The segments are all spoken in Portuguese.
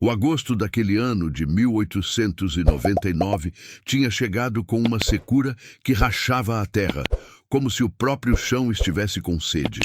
O agosto daquele ano de 1899 tinha chegado com uma secura que rachava a terra, como se o próprio chão estivesse com sede.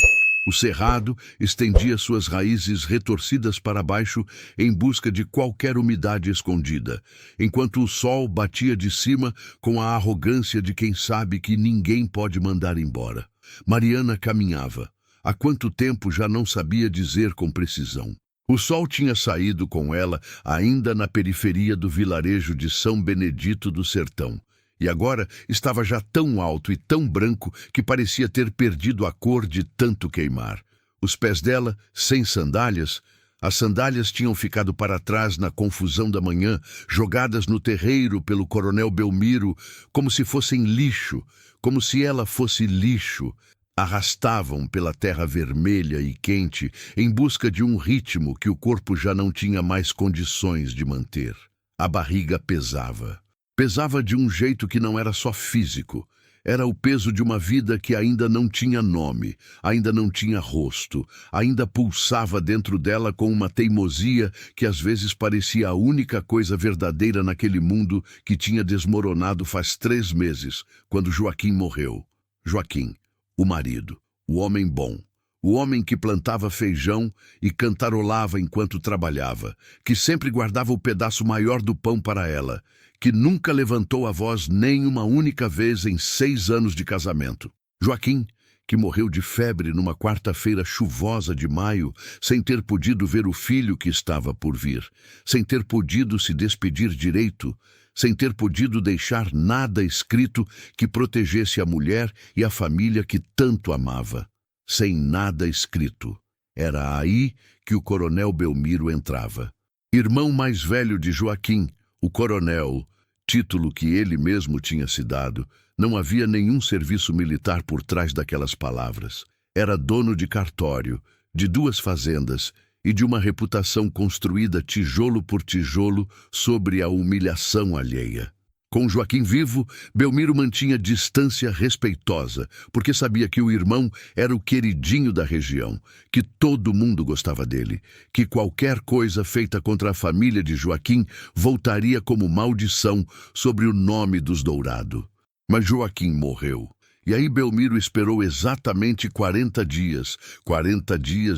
O cerrado estendia suas raízes retorcidas para baixo em busca de qualquer umidade escondida, enquanto o sol batia de cima com a arrogância de quem sabe que ninguém pode mandar embora. Mariana caminhava. Há quanto tempo já não sabia dizer com precisão. O sol tinha saído com ela ainda na periferia do vilarejo de São Benedito do Sertão. E agora estava já tão alto e tão branco que parecia ter perdido a cor de tanto queimar. Os pés dela, sem sandálias, as sandálias tinham ficado para trás na confusão da manhã, jogadas no terreiro pelo coronel Belmiro, como se fossem lixo, como se ela fosse lixo. Arrastavam pela terra vermelha e quente em busca de um ritmo que o corpo já não tinha mais condições de manter. A barriga pesava. Pesava de um jeito que não era só físico. Era o peso de uma vida que ainda não tinha nome, ainda não tinha rosto, ainda pulsava dentro dela com uma teimosia que às vezes parecia a única coisa verdadeira naquele mundo que tinha desmoronado faz 3 meses, quando Joaquim morreu. Joaquim, o marido, o homem bom. O homem que plantava feijão e cantarolava enquanto trabalhava, que sempre guardava o pedaço maior do pão para ela, que nunca levantou a voz nem uma única vez em 6 anos de casamento. Joaquim, que morreu de febre numa quarta-feira chuvosa de maio, sem ter podido ver o filho que estava por vir, sem ter podido se despedir direito, sem ter podido deixar nada escrito que protegesse a mulher e a família que tanto amava. Sem nada escrito. Era aí que o coronel Belmiro entrava. Irmão mais velho de Joaquim, o coronel, título que ele mesmo tinha se dado, não havia nenhum serviço militar por trás daquelas palavras. Era dono de cartório, de 2 fazendas e de uma reputação construída tijolo por tijolo sobre a humilhação alheia. Com Joaquim vivo, Belmiro mantinha distância respeitosa, porque sabia que o irmão era o queridinho da região, que todo mundo gostava dele, que qualquer coisa feita contra a família de Joaquim voltaria como maldição sobre o nome dos Dourado. Mas Joaquim morreu. E aí Belmiro esperou exatamente 40 dias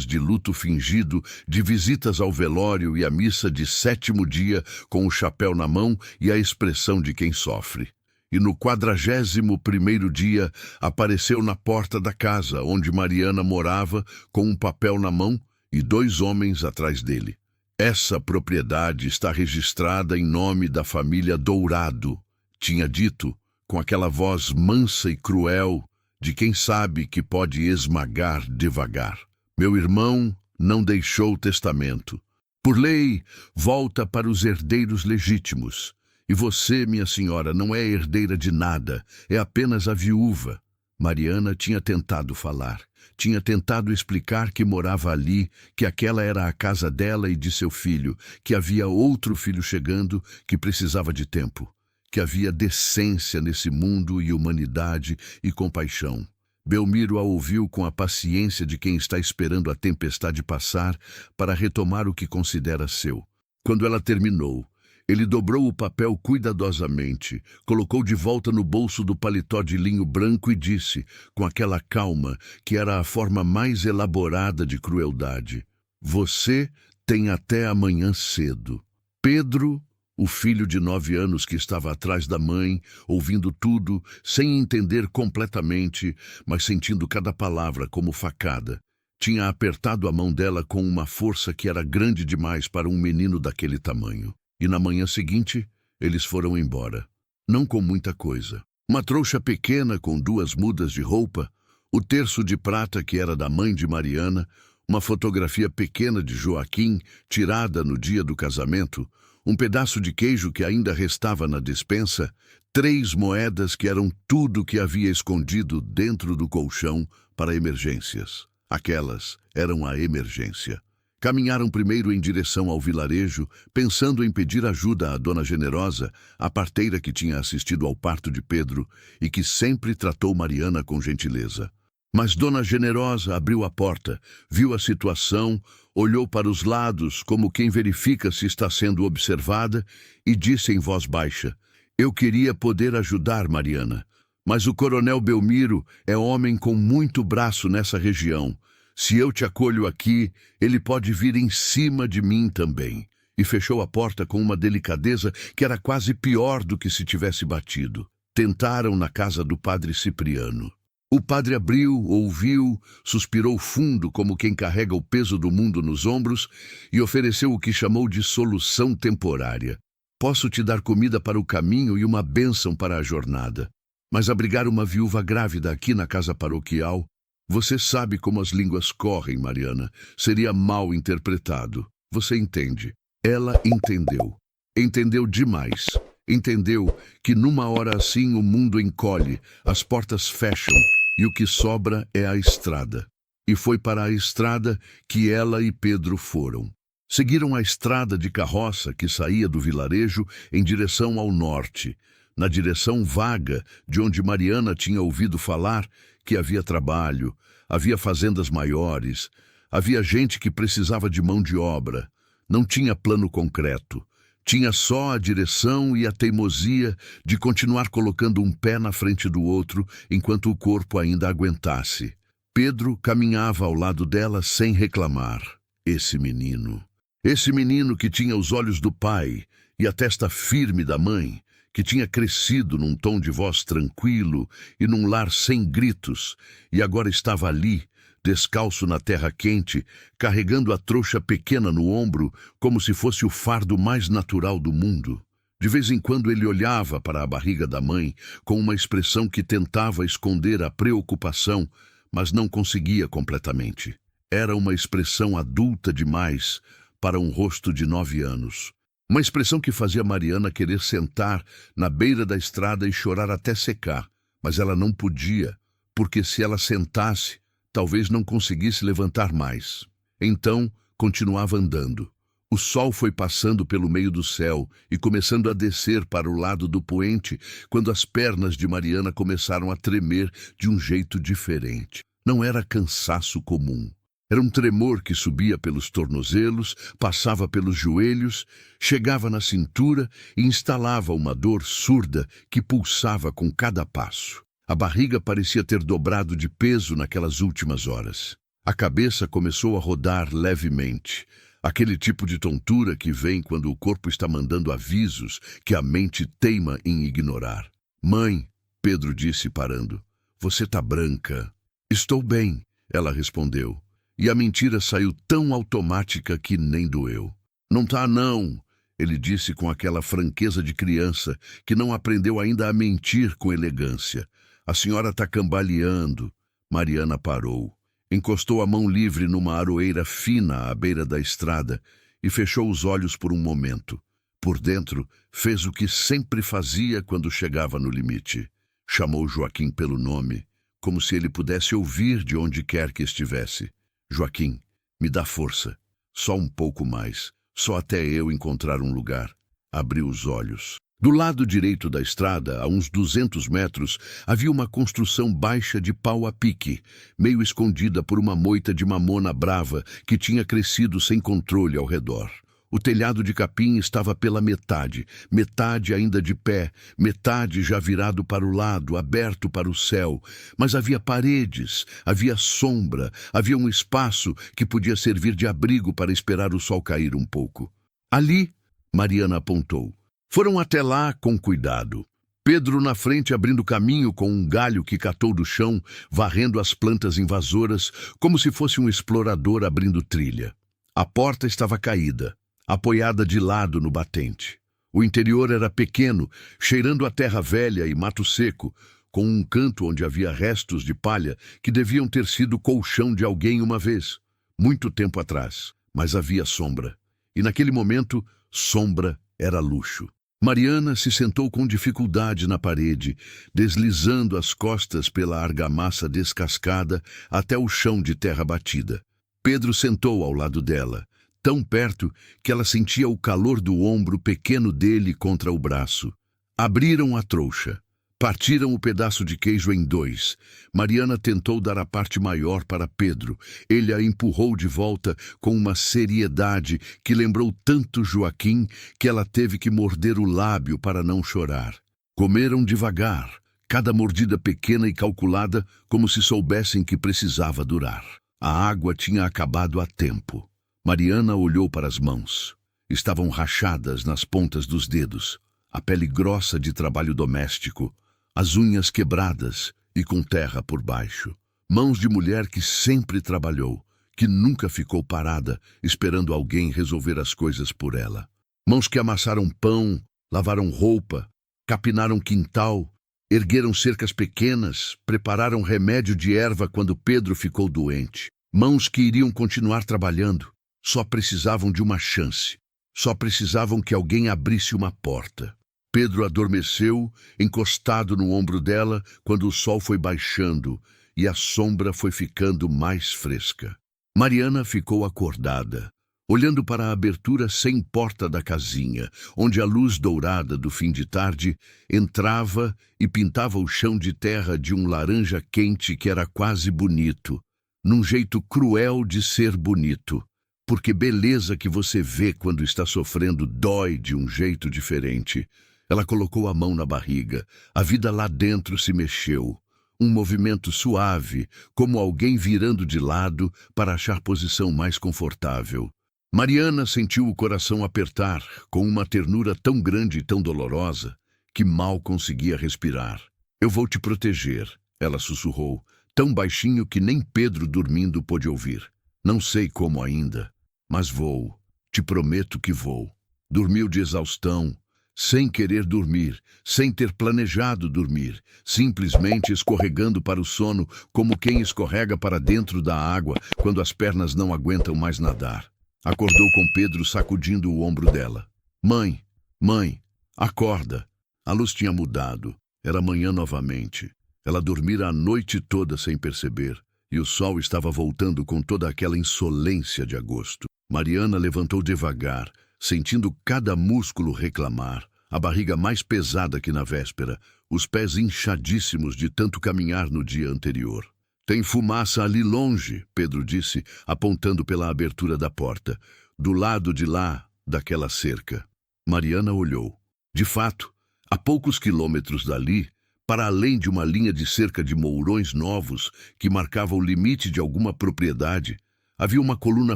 de luto fingido, de visitas ao velório e à missa de 7º dia com o chapéu na mão e a expressão de quem sofre. E no 41º dia apareceu na porta da casa onde Mariana morava com um papel na mão e 2 homens atrás dele. Essa propriedade está registrada em nome da família Dourado, tinha dito, com aquela voz mansa e cruel de quem sabe que pode esmagar devagar. Meu irmão não deixou testamento. Por lei, volta para os herdeiros legítimos. E você, minha senhora, não é herdeira de nada, é apenas a viúva. Mariana tinha tentado falar. Tinha tentado explicar que morava ali, que aquela era a casa dela e de seu filho, que havia outro filho chegando que precisava de tempo. Que havia decência nesse mundo e humanidade e compaixão. Belmiro a ouviu com a paciência de quem está esperando a tempestade passar para retomar o que considera seu. Quando ela terminou, ele dobrou o papel cuidadosamente, colocou de volta no bolso do paletó de linho branco e disse, com aquela calma que era a forma mais elaborada de crueldade: "Você tem até amanhã cedo." Pedro, o filho de 9 anos que estava atrás da mãe, ouvindo tudo, sem entender completamente, mas sentindo cada palavra como facada, tinha apertado a mão dela com uma força que era grande demais para um menino daquele tamanho. E na manhã seguinte, eles foram embora. Não com muita coisa. Uma trouxa pequena com 2 mudas de roupa, o terço de prata que era da mãe de Mariana, uma fotografia pequena de Joaquim, tirada no dia do casamento, um pedaço de queijo que ainda restava na despensa, 3 moedas que eram tudo que havia escondido dentro do colchão para emergências. Aquelas eram a emergência. Caminharam primeiro em direção ao vilarejo, pensando em pedir ajuda à Dona Generosa, a parteira que tinha assistido ao parto de Pedro e que sempre tratou Mariana com gentileza. Mas Dona Generosa abriu a porta, viu a situação, olhou para os lados como quem verifica se está sendo observada e disse em voz baixa: "Eu queria poder ajudar Mariana, mas o Coronel Belmiro é homem com muito braço nessa região. Se eu te acolho aqui, ele pode vir em cima de mim também." E fechou a porta com uma delicadeza que era quase pior do que se tivesse batido. Tentaram na casa do padre Cipriano. O padre abriu, ouviu, suspirou fundo como quem carrega o peso do mundo nos ombros e ofereceu o que chamou de solução temporária. "Posso te dar comida para o caminho e uma bênção para a jornada. Mas abrigar uma viúva grávida aqui na casa paroquial, você sabe como as línguas correm, Mariana. Seria mal interpretado. Você entende?" Ela entendeu. Entendeu demais. Entendeu que numa hora assim o mundo encolhe, as portas fecham e o que sobra é a estrada. E foi para a estrada que ela e Pedro foram. Seguiram a estrada de carroça que saía do vilarejo em direção ao norte, na direção vaga de onde Mariana tinha ouvido falar que havia trabalho, havia fazendas maiores, havia gente que precisava de mão de obra. Não tinha plano concreto. Tinha só a direção e a teimosia de continuar colocando um pé na frente do outro enquanto o corpo ainda aguentasse. Pedro caminhava ao lado dela sem reclamar. Esse menino que tinha os olhos do pai e a testa firme da mãe, que tinha crescido num tom de voz tranquilo e num lar sem gritos, e agora estava ali, descalço na terra quente, carregando a trouxa pequena no ombro como se fosse o fardo mais natural do mundo. De vez em quando ele olhava para a barriga da mãe com uma expressão que tentava esconder a preocupação, mas não conseguia completamente. Era uma expressão adulta demais para um rosto de 9 anos. Uma expressão que fazia Mariana querer sentar na beira da estrada e chorar até secar, mas ela não podia, porque se ela sentasse, talvez não conseguisse levantar mais. Então, continuava andando. O sol foi passando pelo meio do céu e começando a descer para o lado do poente, quando as pernas de Mariana começaram a tremer de um jeito diferente. Não era cansaço comum. Era um tremor que subia pelos tornozelos, passava pelos joelhos, chegava na cintura e instalava uma dor surda que pulsava com cada passo. A barriga parecia ter dobrado de peso naquelas últimas horas. A cabeça começou a rodar levemente. Aquele tipo de tontura que vem quando o corpo está mandando avisos que a mente teima em ignorar. "Mãe", Pedro disse parando, "você tá branca." "Estou bem", ela respondeu. E a mentira saiu tão automática que nem doeu. "Não tá, não", ele disse com aquela franqueza de criança que não aprendeu ainda a mentir com elegância. "A senhora tá cambaleando." Mariana parou. Encostou a mão livre numa aroeira fina à beira da estrada e fechou os olhos por um momento. Por dentro, fez o que sempre fazia quando chegava no limite. Chamou Joaquim pelo nome, como se ele pudesse ouvir de onde quer que estivesse. "Joaquim, me dá força. Só um pouco mais. Só até eu encontrar um lugar." Abriu os olhos. Do lado direito da estrada, a uns 200 metros, havia uma construção baixa de pau a pique, meio escondida por uma moita de mamona brava que tinha crescido sem controle ao redor. O telhado de capim estava pela metade, metade ainda de pé, metade já virado para o lado, aberto para o céu. Mas havia paredes, havia sombra, havia um espaço que podia servir de abrigo para esperar o sol cair um pouco. "Ali", Mariana apontou. Foram até lá com cuidado. Pedro na frente abrindo caminho com um galho que catou do chão, varrendo as plantas invasoras, como se fosse um explorador abrindo trilha. A porta estava caída, apoiada de lado no batente. O interior era pequeno, cheirando a terra velha e mato seco, com um canto onde havia restos de palha que deviam ter sido colchão de alguém uma vez, muito tempo atrás. Mas havia sombra. E naquele momento, sombra era luxo. Mariana se sentou com dificuldade na parede, deslizando as costas pela argamassa descascada até o chão de terra batida. Pedro sentou ao lado dela, tão perto que ela sentia o calor do ombro pequeno dele contra o braço. Abriram a trouxa. Partiram o pedaço de queijo em dois. Mariana tentou dar a parte maior para Pedro. Ele a empurrou de volta com uma seriedade que lembrou tanto Joaquim que ela teve que morder o lábio para não chorar. Comeram devagar, cada mordida pequena e calculada, como se soubessem que precisava durar. A água tinha acabado há tempo. Mariana olhou para as mãos. Estavam rachadas nas pontas dos dedos, a pele grossa de trabalho doméstico, as unhas quebradas e com terra por baixo. Mãos de mulher que sempre trabalhou, que nunca ficou parada esperando alguém resolver as coisas por ela. Mãos que amassaram pão, lavaram roupa, capinaram quintal, ergueram cercas pequenas, prepararam remédio de erva quando Pedro ficou doente. Mãos que iriam continuar trabalhando, só precisavam de uma chance, só precisavam que alguém abrisse uma porta. Pedro adormeceu, encostado no ombro dela, quando o sol foi baixando e a sombra foi ficando mais fresca. Mariana ficou acordada, olhando para a abertura sem porta da casinha, onde a luz dourada do fim de tarde entrava e pintava o chão de terra de um laranja quente que era quase bonito, num jeito cruel de ser bonito, porque beleza que você vê quando está sofrendo dói de um jeito diferente. Ela colocou a mão na barriga. A vida lá dentro se mexeu. Um movimento suave, como alguém virando de lado para achar posição mais confortável. Mariana sentiu o coração apertar, com uma ternura tão grande e tão dolorosa, que mal conseguia respirar. Eu vou te proteger, ela sussurrou, tão baixinho que nem Pedro dormindo pôde ouvir. Não sei como ainda, mas vou. Te prometo que vou. Dormiu de exaustão, sem querer dormir, sem ter planejado dormir, simplesmente escorregando para o sono como quem escorrega para dentro da água quando as pernas não aguentam mais nadar. Acordou com Pedro sacudindo o ombro dela. Mãe, mãe, acorda. A luz tinha mudado. Era manhã novamente. Ela dormira a noite toda sem perceber, e o sol estava voltando com toda aquela insolência de agosto. Mariana levantou devagar, sentindo cada músculo reclamar, a barriga mais pesada que na véspera, os pés inchadíssimos de tanto caminhar no dia anterior. Tem fumaça ali longe, Pedro disse, apontando pela abertura da porta, do lado de lá, daquela cerca. Mariana olhou. De fato, a poucos quilômetros dali, para além de uma linha de cerca de mourões novos que marcava o limite de alguma propriedade, havia uma coluna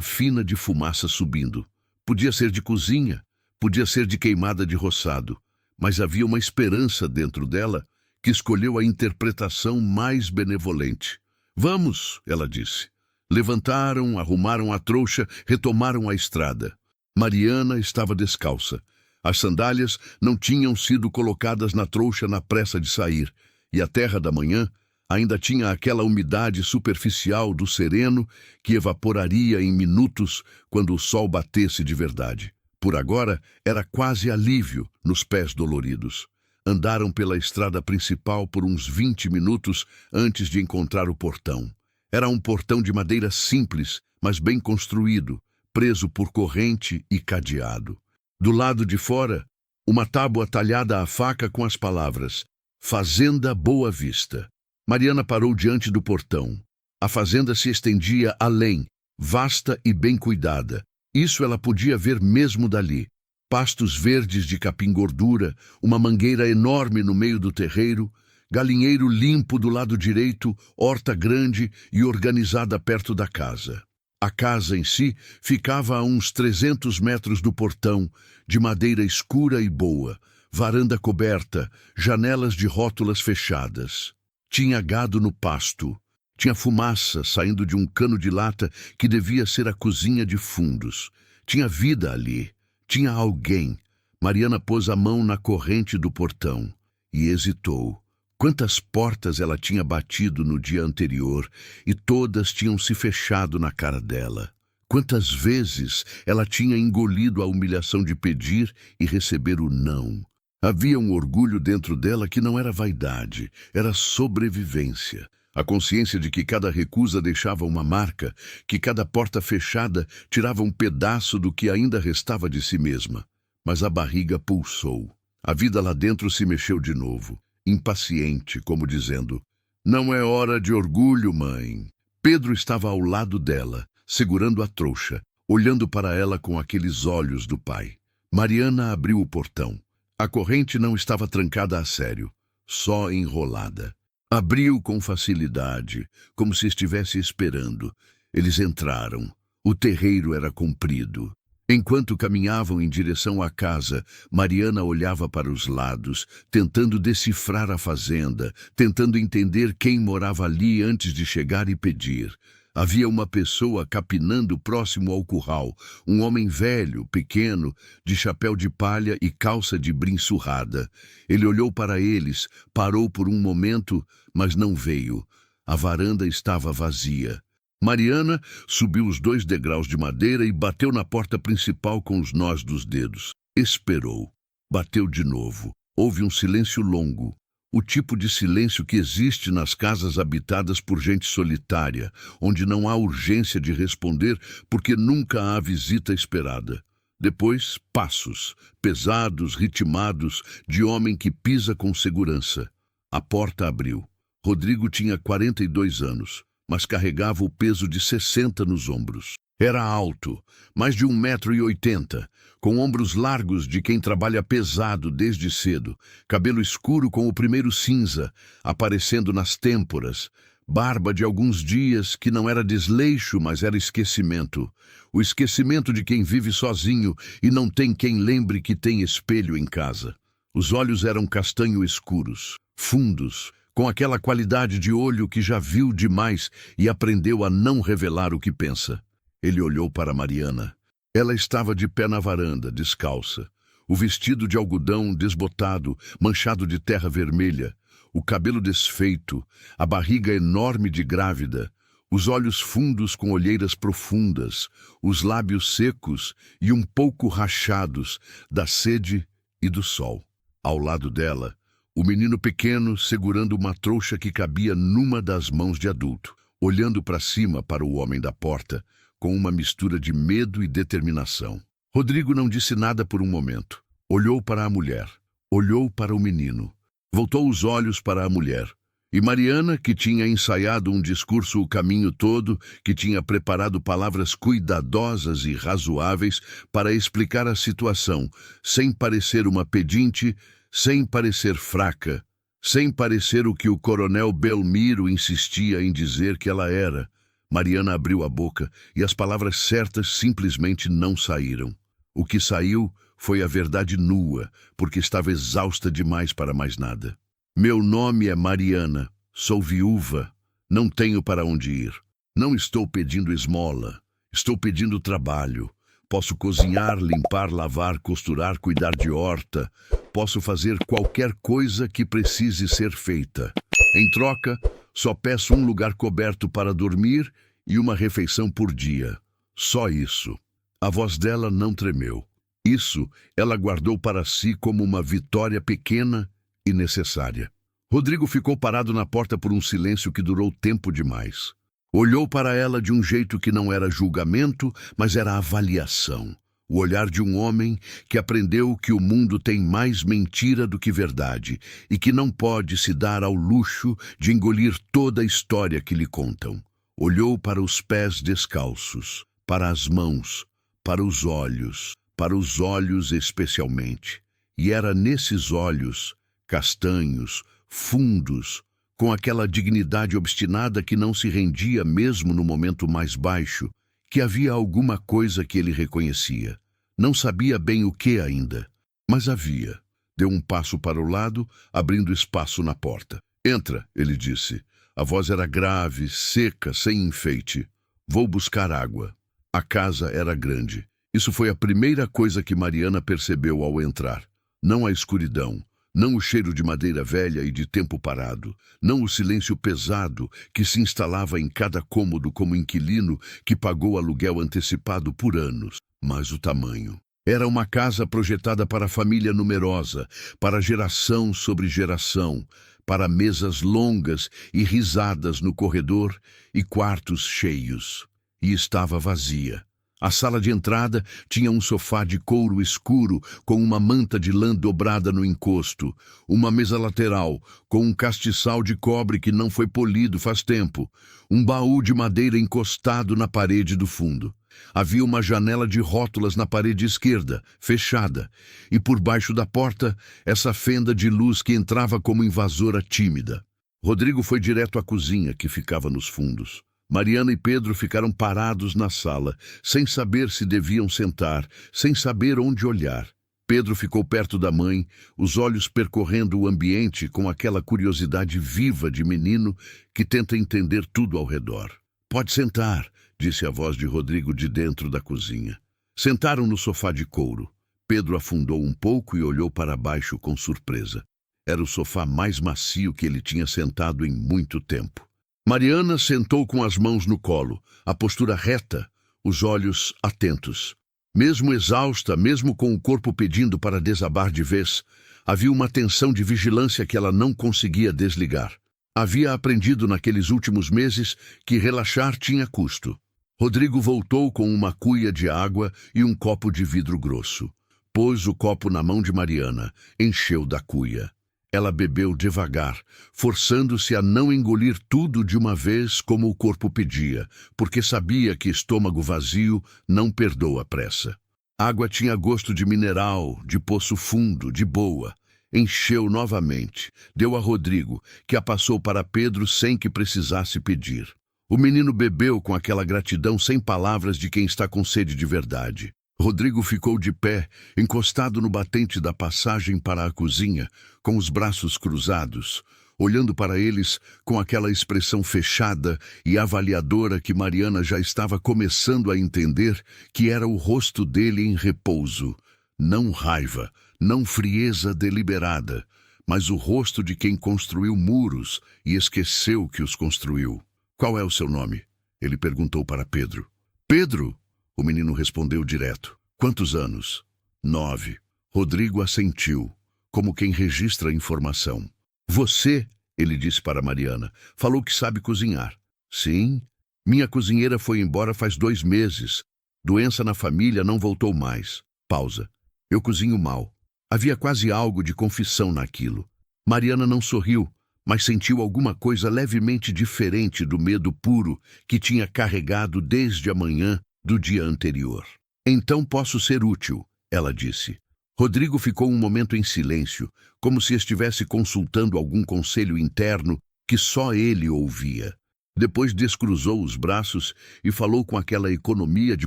fina de fumaça subindo. Podia ser de cozinha, podia ser de queimada de roçado, mas havia uma esperança dentro dela que escolheu a interpretação mais benevolente. Vamos, ela disse. Levantaram, arrumaram a trouxa, retomaram a estrada. Mariana estava descalça. As sandálias não tinham sido colocadas na trouxa na pressa de sair, e a terra da manhã ainda tinha aquela umidade superficial do sereno que evaporaria em minutos quando o sol batesse de verdade. Por agora, era quase alívio nos pés doloridos. Andaram pela estrada principal por uns 20 minutos antes de encontrar o portão. Era um portão de madeira simples, mas bem construído, preso por corrente e cadeado. Do lado de fora, uma tábua talhada à faca com as palavras Fazenda Boa Vista. Mariana parou diante do portão. A fazenda se estendia além, vasta e bem cuidada. Isso ela podia ver mesmo dali. Pastos verdes de capim-gordura, uma mangueira enorme no meio do terreiro, galinheiro limpo do lado direito, horta grande e organizada perto da casa. A casa em si ficava a uns 300 metros do portão, de madeira escura e boa, varanda coberta, janelas de rótulas fechadas. Tinha gado no pasto. Tinha fumaça saindo de um cano de lata que devia ser a cozinha de fundos. Tinha vida ali. Tinha alguém. Mariana pôs a mão na corrente do portão e hesitou. Quantas portas ela tinha batido no dia anterior e todas tinham se fechado na cara dela. Quantas vezes ela tinha engolido a humilhação de pedir e receber o não. Havia um orgulho dentro dela que não era vaidade, era sobrevivência. A consciência de que cada recusa deixava uma marca, que cada porta fechada tirava um pedaço do que ainda restava de si mesma. Mas a barriga pulsou. A vida lá dentro se mexeu de novo. impaciente, como dizendo: "Não é hora de orgulho, mãe." Pedro estava ao lado dela, segurando a trouxa, olhando para ela com aqueles olhos do pai. Mariana abriu o portão. A corrente não estava trancada a sério, só enrolada. Abriu com facilidade, como se estivesse esperando. Eles entraram. O terreiro era comprido. Enquanto caminhavam em direção à casa, Mariana olhava para os lados, tentando decifrar a fazenda, tentando entender quem morava ali antes de chegar e pedir. Havia uma pessoa capinando próximo ao curral, um homem velho, pequeno, de chapéu de palha e calça de brim surrada. Ele olhou para eles, parou por um momento, mas não veio. A varanda estava vazia. Mariana subiu os 2 degraus de madeira e bateu na porta principal com os nós dos dedos. Esperou. Bateu de novo. Houve um silêncio longo. O tipo de silêncio que existe nas casas habitadas por gente solitária, onde não há urgência de responder porque nunca há visita esperada. Depois, passos, pesados, ritmados, de homem que pisa com segurança. A porta abriu. Rodrigo tinha 42 anos. Mas carregava o peso de 60 nos ombros. Era alto, mais de 1,80 m, com ombros largos de quem trabalha pesado desde cedo, cabelo escuro com o primeiro cinza, aparecendo nas têmporas, barba de alguns dias que não era desleixo, mas era esquecimento. O esquecimento de quem vive sozinho e não tem quem lembre que tem espelho em casa. Os olhos eram castanho escuros, fundos, com aquela qualidade de olho que já viu demais e aprendeu a não revelar o que pensa. Ele olhou para Mariana. Ela estava de pé na varanda, descalça. O vestido de algodão desbotado, manchado de terra vermelha, o cabelo desfeito, a barriga enorme de grávida, os olhos fundos com olheiras profundas, os lábios secos e um pouco rachados da sede e do sol. Ao lado dela, o menino pequeno segurando uma trouxa que cabia numa das mãos de adulto, olhando para cima para o homem da porta, com uma mistura de medo e determinação. Rodrigo não disse nada por um momento. Olhou para a mulher, olhou para o menino, voltou os olhos para a mulher. E Mariana, que tinha ensaiado um discurso o caminho todo, que tinha preparado palavras cuidadosas e razoáveis para explicar a situação, sem parecer uma pedinte, sem parecer fraca, sem parecer o que o coronel Belmiro insistia em dizer que ela era. Mariana abriu a boca e as palavras certas simplesmente não saíram. O que saiu foi a verdade nua, porque estava exausta demais para mais nada. Meu nome é Mariana, sou viúva, não tenho para onde ir. Não estou pedindo esmola, estou pedindo trabalho. Posso cozinhar, limpar, lavar, costurar, cuidar de horta. Posso fazer qualquer coisa que precise ser feita. Em troca, só peço um lugar coberto para dormir e uma refeição por dia. Só isso. A voz dela não tremeu. Isso ela guardou para si como uma vitória pequena e necessária. Rodrigo ficou parado na porta por um silêncio que durou tempo demais. Olhou para ela de um jeito que não era julgamento, mas era avaliação. O olhar de um homem que aprendeu que o mundo tem mais mentira do que verdade e que não pode se dar ao luxo de engolir toda a história que lhe contam. Olhou para os pés descalços, para as mãos, para os olhos especialmente. E era nesses olhos, castanhos, fundos, com aquela dignidade obstinada que não se rendia mesmo no momento mais baixo, que havia alguma coisa que ele reconhecia. Não sabia bem o que ainda, mas havia. Deu um passo para o lado, abrindo espaço na porta. "Entra", ele disse. A voz era grave, seca, sem enfeite. "Vou buscar água." A casa era grande. Isso foi a primeira coisa que Mariana percebeu ao entrar. Não a escuridão, não o cheiro de madeira velha e de tempo parado, não o silêncio pesado que se instalava em cada cômodo como inquilino que pagou aluguel antecipado por anos, mas o tamanho. Era uma casa projetada para família numerosa, para geração sobre geração, para mesas longas e risadas no corredor e quartos cheios. E estava vazia. A sala de entrada tinha um sofá de couro escuro com uma manta de lã dobrada no encosto, uma mesa lateral com um castiçal de cobre que não foi polido faz tempo, um baú de madeira encostado na parede do fundo. Havia uma janela de rótulas na parede esquerda, fechada, e por baixo da porta, essa fenda de luz que entrava como invasora tímida. Rodrigo foi direto à cozinha, que ficava nos fundos. Mariana e Pedro ficaram parados na sala, sem saber se deviam sentar, sem saber onde olhar. Pedro ficou perto da mãe, os olhos percorrendo o ambiente com aquela curiosidade viva de menino que tenta entender tudo ao redor. "Pode sentar", disse a voz de Rodrigo de dentro da cozinha. Sentaram no sofá de couro. Pedro afundou um pouco e olhou para baixo com surpresa. Era o sofá mais macio que ele tinha sentado em muito tempo. Mariana sentou com as mãos no colo, a postura reta, os olhos atentos. Mesmo exausta, mesmo com o corpo pedindo para desabar de vez, havia uma tensão de vigilância que ela não conseguia desligar. Havia aprendido naqueles últimos meses que relaxar tinha custo. Rodrigo voltou com uma cuia de água e um copo de vidro grosso. Pôs o copo na mão de Mariana, encheu da cuia. Ela bebeu devagar, forçando-se a não engolir tudo de uma vez como o corpo pedia, porque sabia que estômago vazio não perdoa pressa. A água tinha gosto de mineral, de poço fundo, de boa. Encheu novamente, deu a Rodrigo, que a passou para Pedro sem que precisasse pedir. O menino bebeu com aquela gratidão sem palavras de quem está com sede de verdade. Rodrigo ficou de pé, encostado no batente da passagem para a cozinha, com os braços cruzados, olhando para eles com aquela expressão fechada e avaliadora que Mariana já estava começando a entender que era o rosto dele em repouso. Não raiva, não frieza deliberada, mas o rosto de quem construiu muros e esqueceu que os construiu. "Qual é o seu nome?" ele perguntou para Pedro. "Pedro?" O menino respondeu direto. "Quantos anos?" 9. Rodrigo assentiu, como quem registra a informação. "Você," ele disse para Mariana, "falou que sabe cozinhar." "Sim. Minha cozinheira foi embora faz 2 meses. Doença na família, não voltou mais." Pausa. "Eu cozinho mal." Havia quase algo de confissão naquilo. Mariana não sorriu, mas sentiu alguma coisa levemente diferente do medo puro que tinha carregado desde a manhã do dia anterior. "Então posso ser útil," ela disse. Rodrigo ficou um momento em silêncio, como se estivesse consultando algum conselho interno que só ele ouvia. Depois descruzou os braços e falou com aquela economia de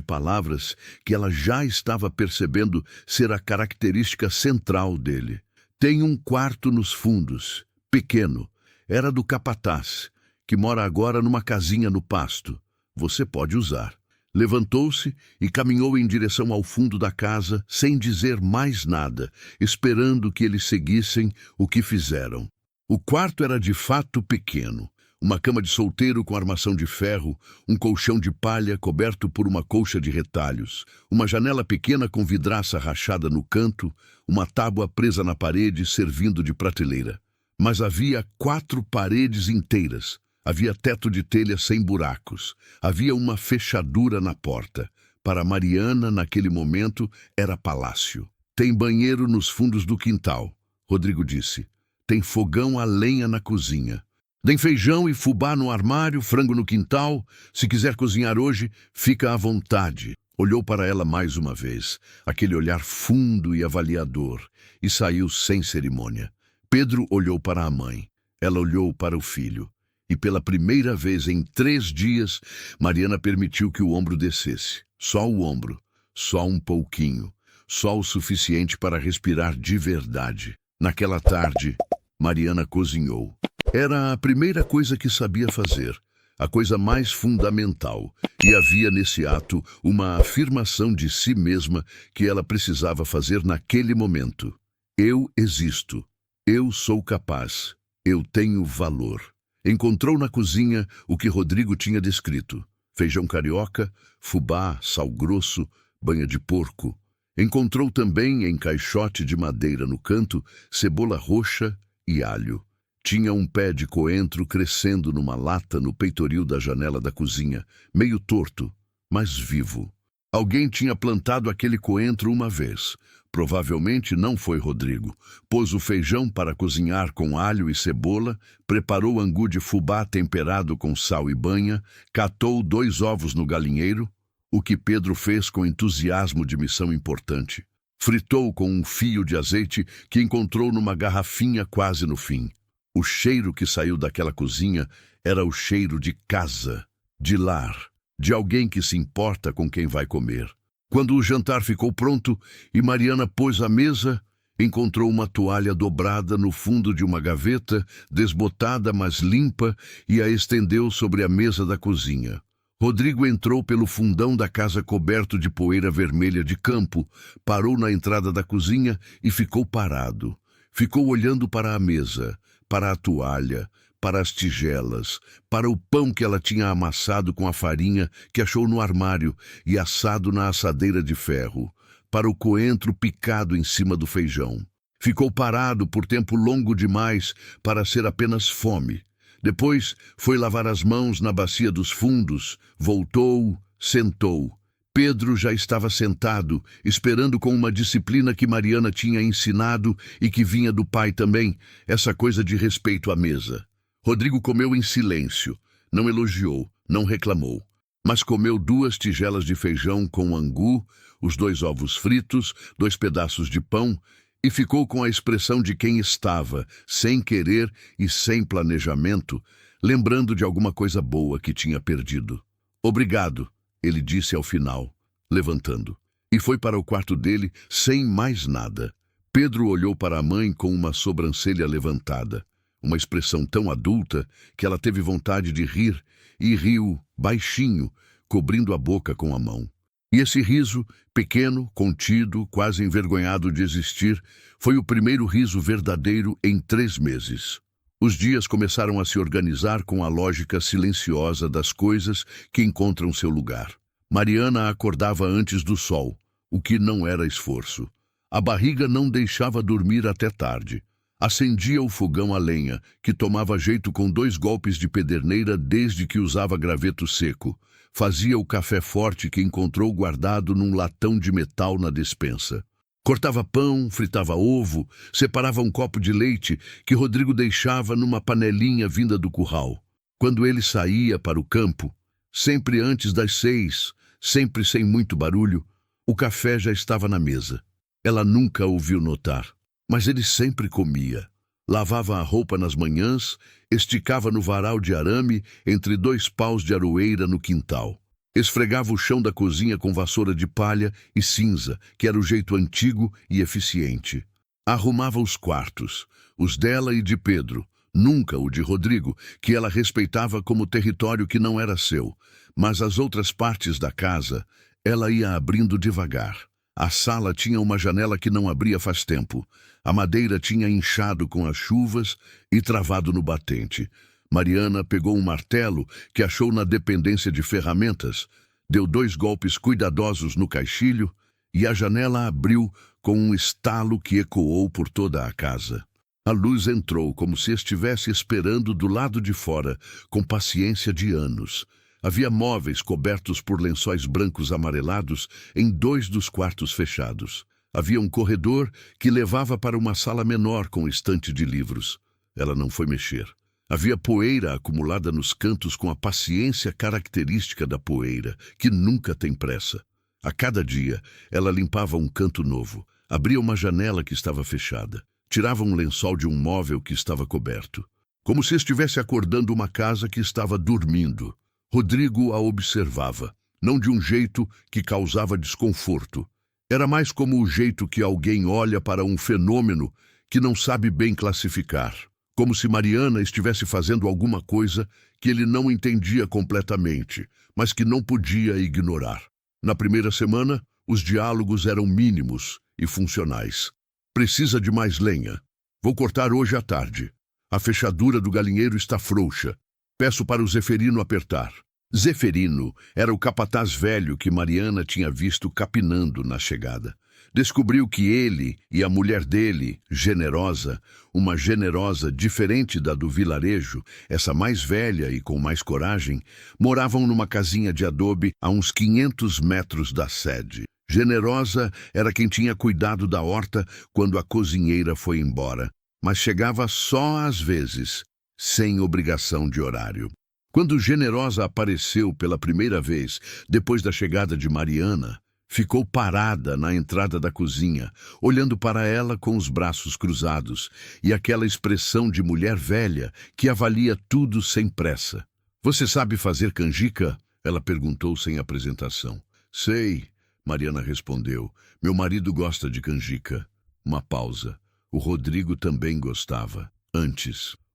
palavras que ela já estava percebendo ser a característica central dele. "Tem um quarto nos fundos, pequeno. Era do capataz, que mora agora numa casinha no pasto. Você pode usar." Levantou-se e caminhou em direção ao fundo da casa, sem dizer mais nada, esperando que eles seguissem o que fizeram. O quarto era de fato pequeno. Uma cama de solteiro com armação de ferro, um colchão de palha coberto por uma colcha de retalhos, uma janela pequena com vidraça rachada no canto, uma tábua presa na parede servindo de prateleira. Mas havia 4 paredes inteiras. Havia teto de telha sem buracos. Havia uma fechadura na porta. Para Mariana, naquele momento, era palácio. "Tem banheiro nos fundos do quintal", Rodrigo disse. "Tem fogão a lenha na cozinha. Tem feijão e fubá no armário, frango no quintal. Se quiser cozinhar hoje, fica à vontade." Olhou para ela mais uma vez, aquele olhar fundo e avaliador, e saiu sem cerimônia. Pedro olhou para a mãe. Ela olhou para o filho. E pela primeira vez em 3 dias, Mariana permitiu que o ombro descesse. Só o ombro, só um pouquinho, só o suficiente para respirar de verdade. Naquela tarde, Mariana cozinhou. Era a primeira coisa que sabia fazer, a coisa mais fundamental, e havia nesse ato uma afirmação de si mesma que ela precisava fazer naquele momento. "Eu existo. Eu sou capaz. Eu tenho valor." Encontrou na cozinha o que Rodrigo tinha descrito: feijão carioca, fubá, sal grosso, banha de porco. Encontrou também, em caixote de madeira no canto, cebola roxa e alho. Tinha um pé de coentro crescendo numa lata no peitoril da janela da cozinha, meio torto, mas vivo. Alguém tinha plantado aquele coentro uma vez. Provavelmente não foi Rodrigo. Pôs o feijão para cozinhar com alho e cebola, preparou angu de fubá temperado com sal e banha, catou 2 ovos no galinheiro, o que Pedro fez com entusiasmo de missão importante. Fritou com um fio de azeite que encontrou numa garrafinha quase no fim. O cheiro que saiu daquela cozinha era o cheiro de casa, de lar, de alguém que se importa com quem vai comer. Quando o jantar ficou pronto e Mariana pôs à mesa, encontrou uma toalha dobrada no fundo de uma gaveta, desbotada mas limpa, e a estendeu sobre a mesa da cozinha. Rodrigo entrou pelo fundão da casa coberto de poeira vermelha de campo, parou na entrada da cozinha e ficou parado. Ficou olhando para a mesa, para a toalha, para as tigelas, para o pão que ela tinha amassado com a farinha que achou no armário e assado na assadeira de ferro, para o coentro picado em cima do feijão. Ficou parado por tempo longo demais para ser apenas fome. Depois foi lavar as mãos na bacia dos fundos, voltou, sentou. Pedro já estava sentado, esperando com uma disciplina que Mariana tinha ensinado e que vinha do pai também, essa coisa de respeito à mesa. Rodrigo comeu em silêncio, não elogiou, não reclamou, mas comeu 2 tigelas de feijão com angu, os 2 ovos fritos, 2 pedaços de pão, e ficou com a expressão de quem estava, sem querer e sem planejamento, lembrando de alguma coisa boa que tinha perdido. Obrigado, ele disse ao final, levantando, e foi para o quarto dele sem mais nada. Pedro olhou para a mãe com uma sobrancelha levantada, uma expressão tão adulta que ela teve vontade de rir, e riu baixinho, cobrindo a boca com a mão. E esse riso, pequeno, contido, quase envergonhado de existir, foi o primeiro riso verdadeiro em 3 meses. Os dias começaram a se organizar com a lógica silenciosa das coisas que encontram seu lugar. Mariana acordava antes do sol, o que não era esforço. A barriga não deixava dormir até tarde. Acendia o fogão a lenha, que tomava jeito com 2 golpes de pederneira desde que usava graveto seco. Fazia o café forte que encontrou guardado num latão de metal na despensa. Cortava pão, fritava ovo, separava um copo de leite que Rodrigo deixava numa panelinha vinda do curral. Quando ele saía para o campo, sempre antes das 6, sempre sem muito barulho, o café já estava na mesa. Ela nunca o viu notar, mas ele sempre comia. Lavava a roupa nas manhãs, esticava no varal de arame entre 2 paus de aroeira no quintal. Esfregava o chão da cozinha com vassoura de palha e cinza, que era o jeito antigo e eficiente. Arrumava os quartos, os dela e de Pedro, nunca o de Rodrigo, que ela respeitava como território que não era seu, mas as outras partes da casa ela ia abrindo devagar. A sala tinha uma janela que não abria faz tempo. A madeira tinha inchado com as chuvas e travado no batente. Mariana pegou um martelo que achou na dependência de ferramentas, deu 2 golpes cuidadosos no caixilho e a janela abriu com um estalo que ecoou por toda a casa. A luz entrou como se estivesse esperando do lado de fora, com paciência de anos. Havia móveis cobertos por lençóis brancos amarelados em 2 dos quartos fechados. Havia um corredor que levava para uma sala menor com estante de livros. Ela não foi mexer. Havia poeira acumulada nos cantos com a paciência característica da poeira, que nunca tem pressa. A cada dia, ela limpava um canto novo, abria uma janela que estava fechada, tirava um lençol de um móvel que estava coberto, como se estivesse acordando uma casa que estava dormindo. Rodrigo a observava, não de um jeito que causava desconforto. Era mais como o jeito que alguém olha para um fenômeno que não sabe bem classificar, como se Mariana estivesse fazendo alguma coisa que ele não entendia completamente, mas que não podia ignorar. Na primeira semana, os diálogos eram mínimos e funcionais. Precisa de mais lenha. Vou cortar hoje à tarde. A fechadura do galinheiro está frouxa. Peço para o Zeferino apertar. Zeferino era o capataz velho que Mariana tinha visto capinando na chegada. Descobriu que ele e a mulher dele, Generosa, uma Generosa diferente da do vilarejo, essa mais velha e com mais coragem, moravam numa casinha de adobe a uns 500 metros da sede. Generosa era quem tinha cuidado da horta quando a cozinheira foi embora, mas chegava só às vezes, sem obrigação de horário. Quando Generosa apareceu pela primeira vez, depois da chegada de Mariana, ficou parada na entrada da cozinha, olhando para ela com os braços cruzados e aquela expressão de mulher velha que avalia tudo sem pressa. "Você sabe fazer canjica?" ela perguntou sem apresentação. "Sei", Mariana respondeu. "Meu marido gosta de canjica." Uma pausa. O Rodrigo também gostava.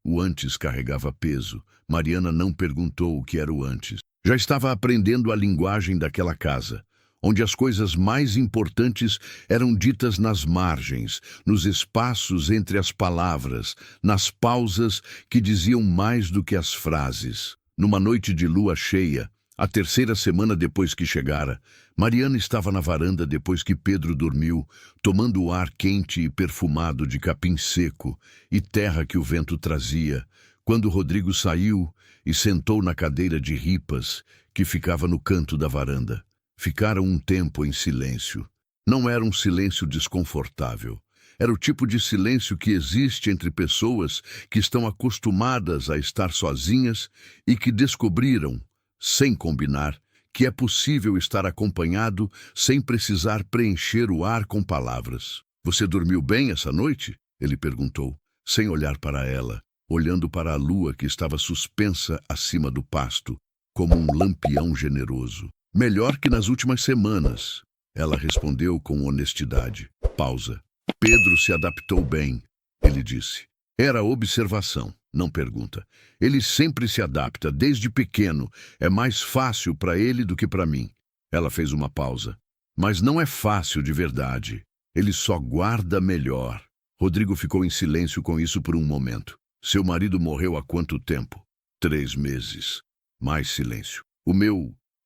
O antes carregava peso. Mariana não perguntou o que era o antes. Já estava aprendendo a linguagem daquela casa, onde as coisas mais importantes eram ditas nas margens, nos espaços entre as palavras, nas pausas que diziam mais do que as frases. Numa noite de lua cheia, a terceira semana depois que chegara, Mariana estava na varanda depois que Pedro dormiu, tomando o ar quente e perfumado de capim seco e terra que o vento trazia, quando Rodrigo saiu e sentou na cadeira de ripas que ficava no canto da varanda. Ficaram um tempo em silêncio. Não era um silêncio desconfortável. Era o tipo de silêncio que existe entre pessoas que estão acostumadas a estar sozinhas e que descobriram, sem combinar, que é possível estar acompanhado sem precisar preencher o ar com palavras. "Você dormiu bem essa noite?" ele perguntou, sem olhar para ela, olhando para a lua que estava suspensa acima do pasto, como um lampião generoso. "Melhor que nas últimas semanas", ela respondeu com honestidade. Pausa. "Pedro se adaptou bem", ele disse. Era observação, não pergunta. "Ele sempre se adapta, desde pequeno. É mais fácil para ele do que para mim." Ela fez uma pausa. "Mas não é fácil de verdade. Ele só guarda melhor." Rodrigo ficou em silêncio com isso por um momento. "Seu marido morreu há quanto tempo?" 3 meses. Mais silêncio.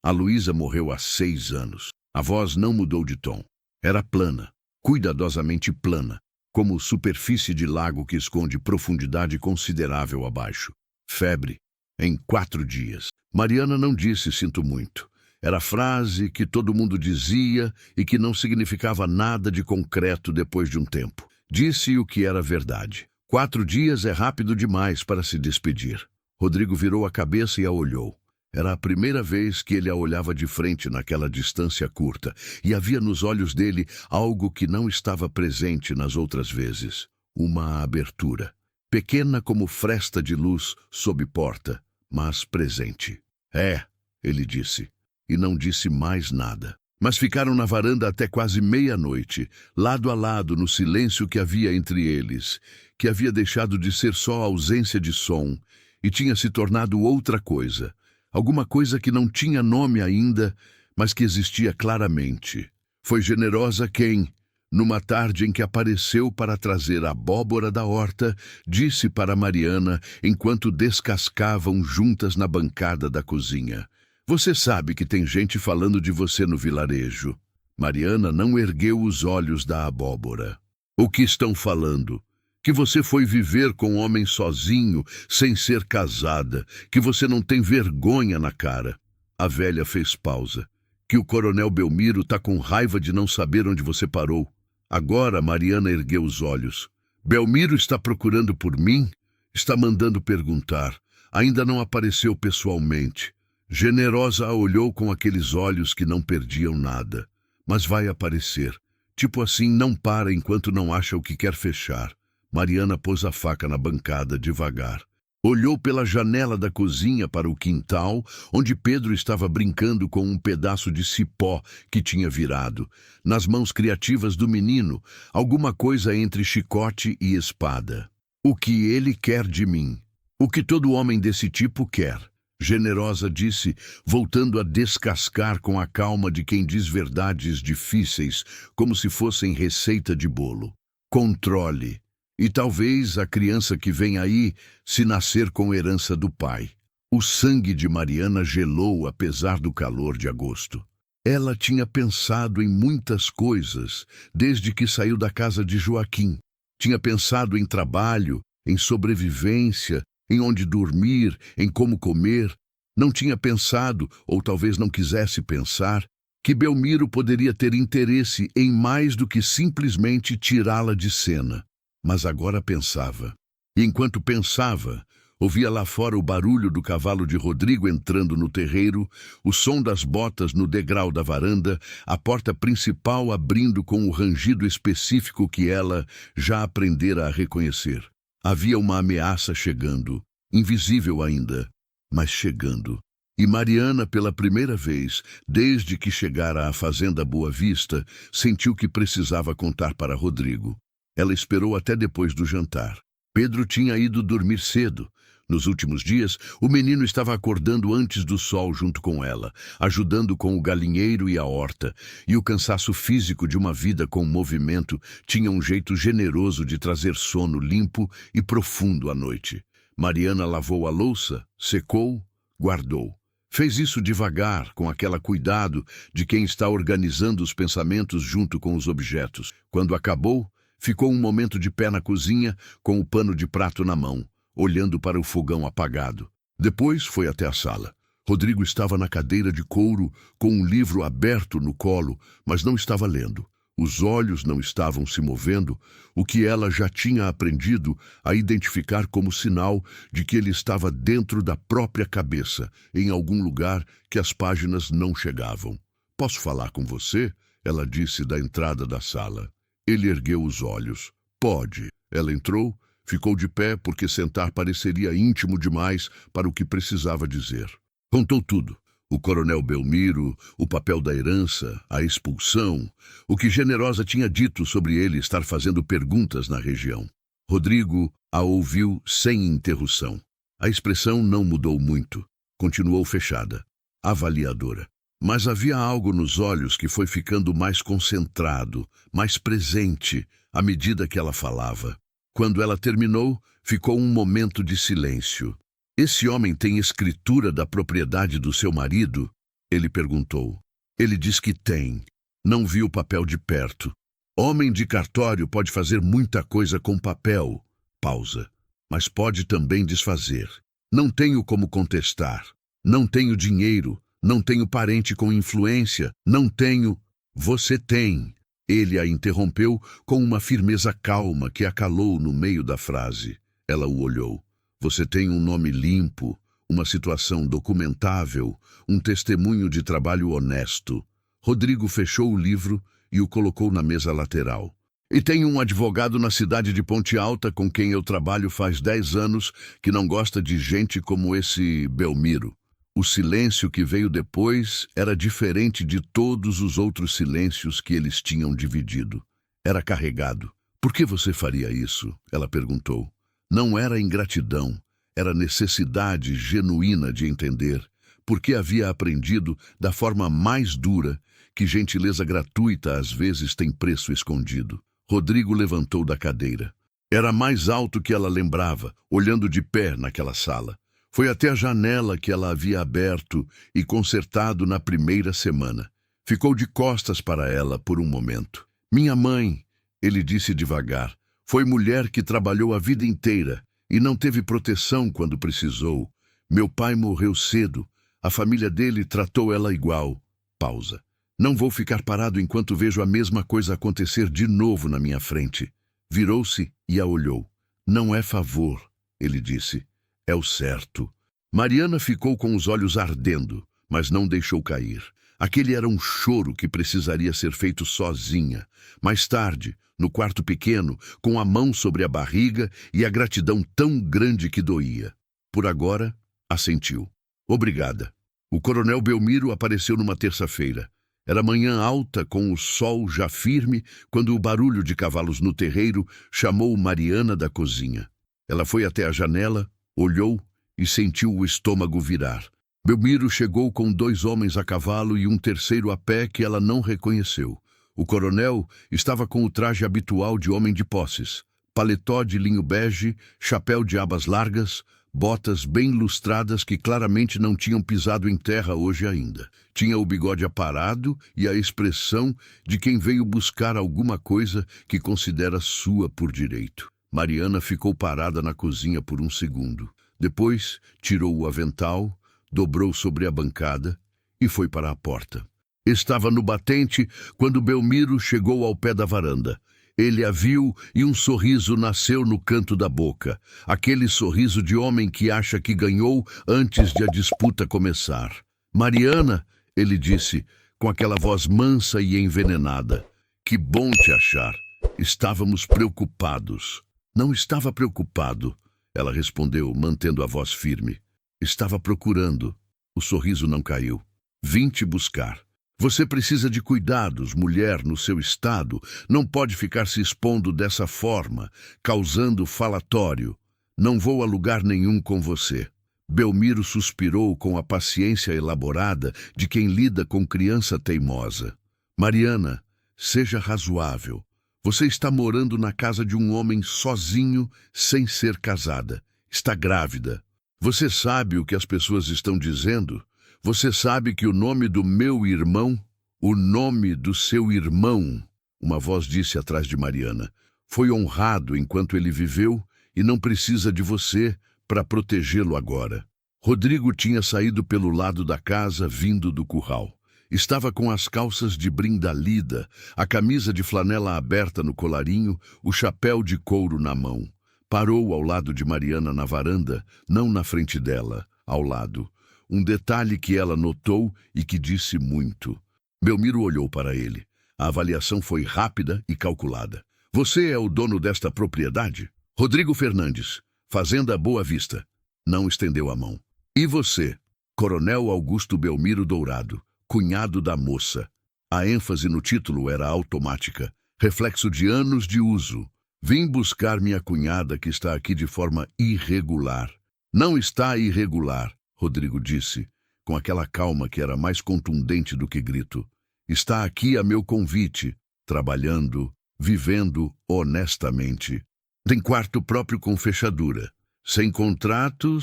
A Luísa morreu há 6 anos. A voz não mudou de tom. Era plana, cuidadosamente plana, como superfície de lago que esconde profundidade considerável abaixo. "Febre. Em 4 dias." Mariana não disse "sinto muito." Era a frase que todo mundo dizia e que não significava nada de concreto depois de um tempo. Disse o que era verdade. 4 dias é rápido demais para se despedir. Rodrigo virou a cabeça e a olhou. Era a primeira vez que ele a olhava de frente naquela distância curta, e havia nos olhos dele algo que não estava presente nas outras vezes. Uma abertura. Pequena como fresta de luz sob porta, mas presente. "É", ele disse, e não disse mais nada. Mas ficaram na varanda até quase meia-noite, lado a lado no silêncio que havia entre eles, que havia deixado de ser só ausência de som, e tinha se tornado outra coisa. Alguma coisa que não tinha nome ainda, mas que existia claramente. Foi Generosa quem, numa tarde em que apareceu para trazer a abóbora da horta, disse para Mariana, enquanto descascavam juntas na bancada da cozinha: "Você sabe que tem gente falando de você no vilarejo." Mariana não ergueu os olhos da abóbora. "O que estão falando? Que você foi viver com um homem sozinho, sem ser casada, que você não tem vergonha na cara." A velha fez pausa. "Que o coronel Belmiro tá com raiva de não saber onde você parou." Agora Mariana ergueu os olhos. "Belmiro está procurando por mim? Está mandando perguntar. Ainda não apareceu pessoalmente." Generosa a olhou com aqueles olhos que não perdiam nada. "Mas vai aparecer. Tipo assim, não para enquanto não acha o que quer fechar." Mariana pôs a faca na bancada devagar. Olhou pela janela da cozinha para o quintal, onde Pedro estava brincando com um pedaço de cipó que tinha virado. Nas mãos criativas do menino, alguma coisa entre chicote e espada. "O que ele quer de mim? O que todo homem desse tipo quer?" Generosa disse, voltando a descascar com a calma de quem diz verdades difíceis, como se fossem receita de bolo. "Controle. E talvez a criança que vem aí se nascer com herança do pai." O sangue de Mariana gelou apesar do calor de agosto. Ela tinha pensado em muitas coisas desde que saiu da casa de Joaquim. Tinha pensado em trabalho, em sobrevivência, em onde dormir, em como comer. Não tinha pensado, ou talvez não quisesse pensar, que Belmiro poderia ter interesse em mais do que simplesmente tirá-la de cena. Mas agora pensava. E enquanto pensava, ouvia lá fora o barulho do cavalo de Rodrigo entrando no terreiro, o som das botas no degrau da varanda, a porta principal abrindo com o rangido específico que ela já aprendera a reconhecer. Havia uma ameaça chegando, invisível ainda, mas chegando. E Mariana, pela primeira vez, desde que chegara à fazenda Boa Vista, sentiu que precisava contar para Rodrigo. Ela esperou até depois do jantar. Pedro tinha ido dormir cedo. Nos últimos dias, o menino estava acordando antes do sol junto com ela, ajudando com o galinheiro e a horta, e o cansaço físico de uma vida com movimento tinha um jeito generoso de trazer sono limpo e profundo à noite. Mariana lavou a louça, secou, guardou. Fez isso devagar, com aquele cuidado de quem está organizando os pensamentos junto com os objetos. Quando acabou, ficou um momento de pé na cozinha, com o pano de prato na mão, olhando para o fogão apagado. Depois foi até a sala. Rodrigo estava na cadeira de couro, com um livro aberto no colo, mas não estava lendo. Os olhos não estavam se movendo, o que ela já tinha aprendido a identificar como sinal de que ele estava dentro da própria cabeça, em algum lugar que as páginas não chegavam. "Posso falar com você?" ela disse da entrada da sala. Ele ergueu os olhos. "Pode." Ela entrou, ficou de pé porque sentar pareceria íntimo demais para o que precisava dizer. Contou tudo. O coronel Belmiro, o papel da herança, a expulsão, o que Generosa tinha dito sobre ele estar fazendo perguntas na região. Rodrigo a ouviu sem interrupção. A expressão não mudou muito. Continuou fechada, avaliadora. Mas havia algo nos olhos que foi ficando mais concentrado, mais presente, à medida que ela falava. Quando ela terminou, ficou um momento de silêncio. "Esse homem tem escritura da propriedade do seu marido?" ele perguntou. "Ele diz que tem. Não vi o papel de perto. Homem de cartório pode fazer muita coisa com papel." Pausa. "Mas pode também desfazer. Não tenho como contestar. Não tenho dinheiro. Não tenho parente com influência. Não tenho." "Você tem." Ele a interrompeu com uma firmeza calma que a calou no meio da frase. Ela o olhou. "Você tem um nome limpo, uma situação documentável, um testemunho de trabalho honesto." Rodrigo fechou o livro e o colocou na mesa lateral. "E tenho um advogado na cidade de Ponte Alta com quem eu trabalho faz 10 anos que não gosta de gente como esse Belmiro." O silêncio que veio depois era diferente de todos os outros silêncios que eles tinham dividido. Era carregado. "Por que você faria isso?" ela perguntou. Não era ingratidão, era necessidade genuína de entender, porque havia aprendido da forma mais dura que gentileza gratuita às vezes tem preço escondido. Rodrigo levantou da cadeira. Era mais alto que ela lembrava, olhando de pé naquela sala. Foi até a janela que ela havia aberto e consertado na primeira semana. Ficou de costas para ela por um momento. "Minha mãe", ele disse devagar, "foi mulher que trabalhou a vida inteira e não teve proteção quando precisou. Meu pai morreu cedo. A família dele tratou ela igual." Pausa. "Não vou ficar parado enquanto vejo a mesma coisa acontecer de novo na minha frente." Virou-se e a olhou. "Não é favor", ele disse. "É o certo." Mariana ficou com os olhos ardendo, mas não deixou cair. Aquele era um choro que precisaria ser feito sozinha. Mais tarde, no quarto pequeno, com a mão sobre a barriga e a gratidão tão grande que doía. Por agora, assentiu. "Obrigada." O coronel Belmiro apareceu numa terça-feira. Era manhã alta, com o sol já firme, quando o barulho de cavalos no terreiro chamou Mariana da cozinha. Ela foi até a janela, olhou e sentiu o estômago virar. Belmiro chegou com 2 homens a cavalo e um terceiro a pé que ela não reconheceu. O coronel estava com o traje habitual de homem de posses. Paletó de linho bege, chapéu de abas largas, botas bem lustradas que claramente não tinham pisado em terra hoje ainda. Tinha o bigode aparado e a expressão de quem veio buscar alguma coisa que considera sua por direito. Mariana ficou parada na cozinha por um segundo. Depois, tirou o avental, dobrou sobre a bancada e foi para a porta. Estava no batente quando Belmiro chegou ao pé da varanda. Ele a viu e um sorriso nasceu no canto da boca. Aquele sorriso de homem que acha que ganhou antes de a disputa começar. Mariana, ele disse, com aquela voz mansa e envenenada. Que bom te achar. Estávamos preocupados. Não estava preocupado, ela respondeu, mantendo a voz firme. Estava procurando. O sorriso não caiu. Vim te buscar. Você precisa de cuidados, mulher, no seu estado. Não pode ficar se expondo dessa forma, causando falatório. Não vou a lugar nenhum com você. Belmiro suspirou com a paciência elaborada de quem lida com criança teimosa. Mariana, seja razoável. Você está morando na casa de um homem sozinho, sem ser casada. Está grávida. Você sabe o que as pessoas estão dizendo? Você sabe que o nome do meu irmão, o nome do seu irmão, uma voz disse atrás de Mariana, foi honrado enquanto ele viveu e não precisa de você para protegê-lo agora. Rodrigo tinha saído pelo lado da casa, vindo do curral. Estava com as calças de brinda lida, a camisa de flanela aberta no colarinho, o chapéu de couro na mão. Parou ao lado de Mariana na varanda, não na frente dela, ao lado. Um detalhe que ela notou e que disse muito. Belmiro olhou para ele. A avaliação foi rápida e calculada. Você é o dono desta propriedade? Rodrigo Fernandes, Fazenda Boa Vista. Não estendeu a mão. E você? Coronel Augusto Belmiro Dourado, cunhado da moça. A ênfase no título era automática, reflexo de anos de uso. Vim buscar minha cunhada que está aqui de forma irregular. Não está irregular, Rodrigo disse, com aquela calma que era mais contundente do que grito. Está aqui a meu convite, trabalhando, vivendo honestamente. Tem quarto próprio com fechadura. Sem contrato,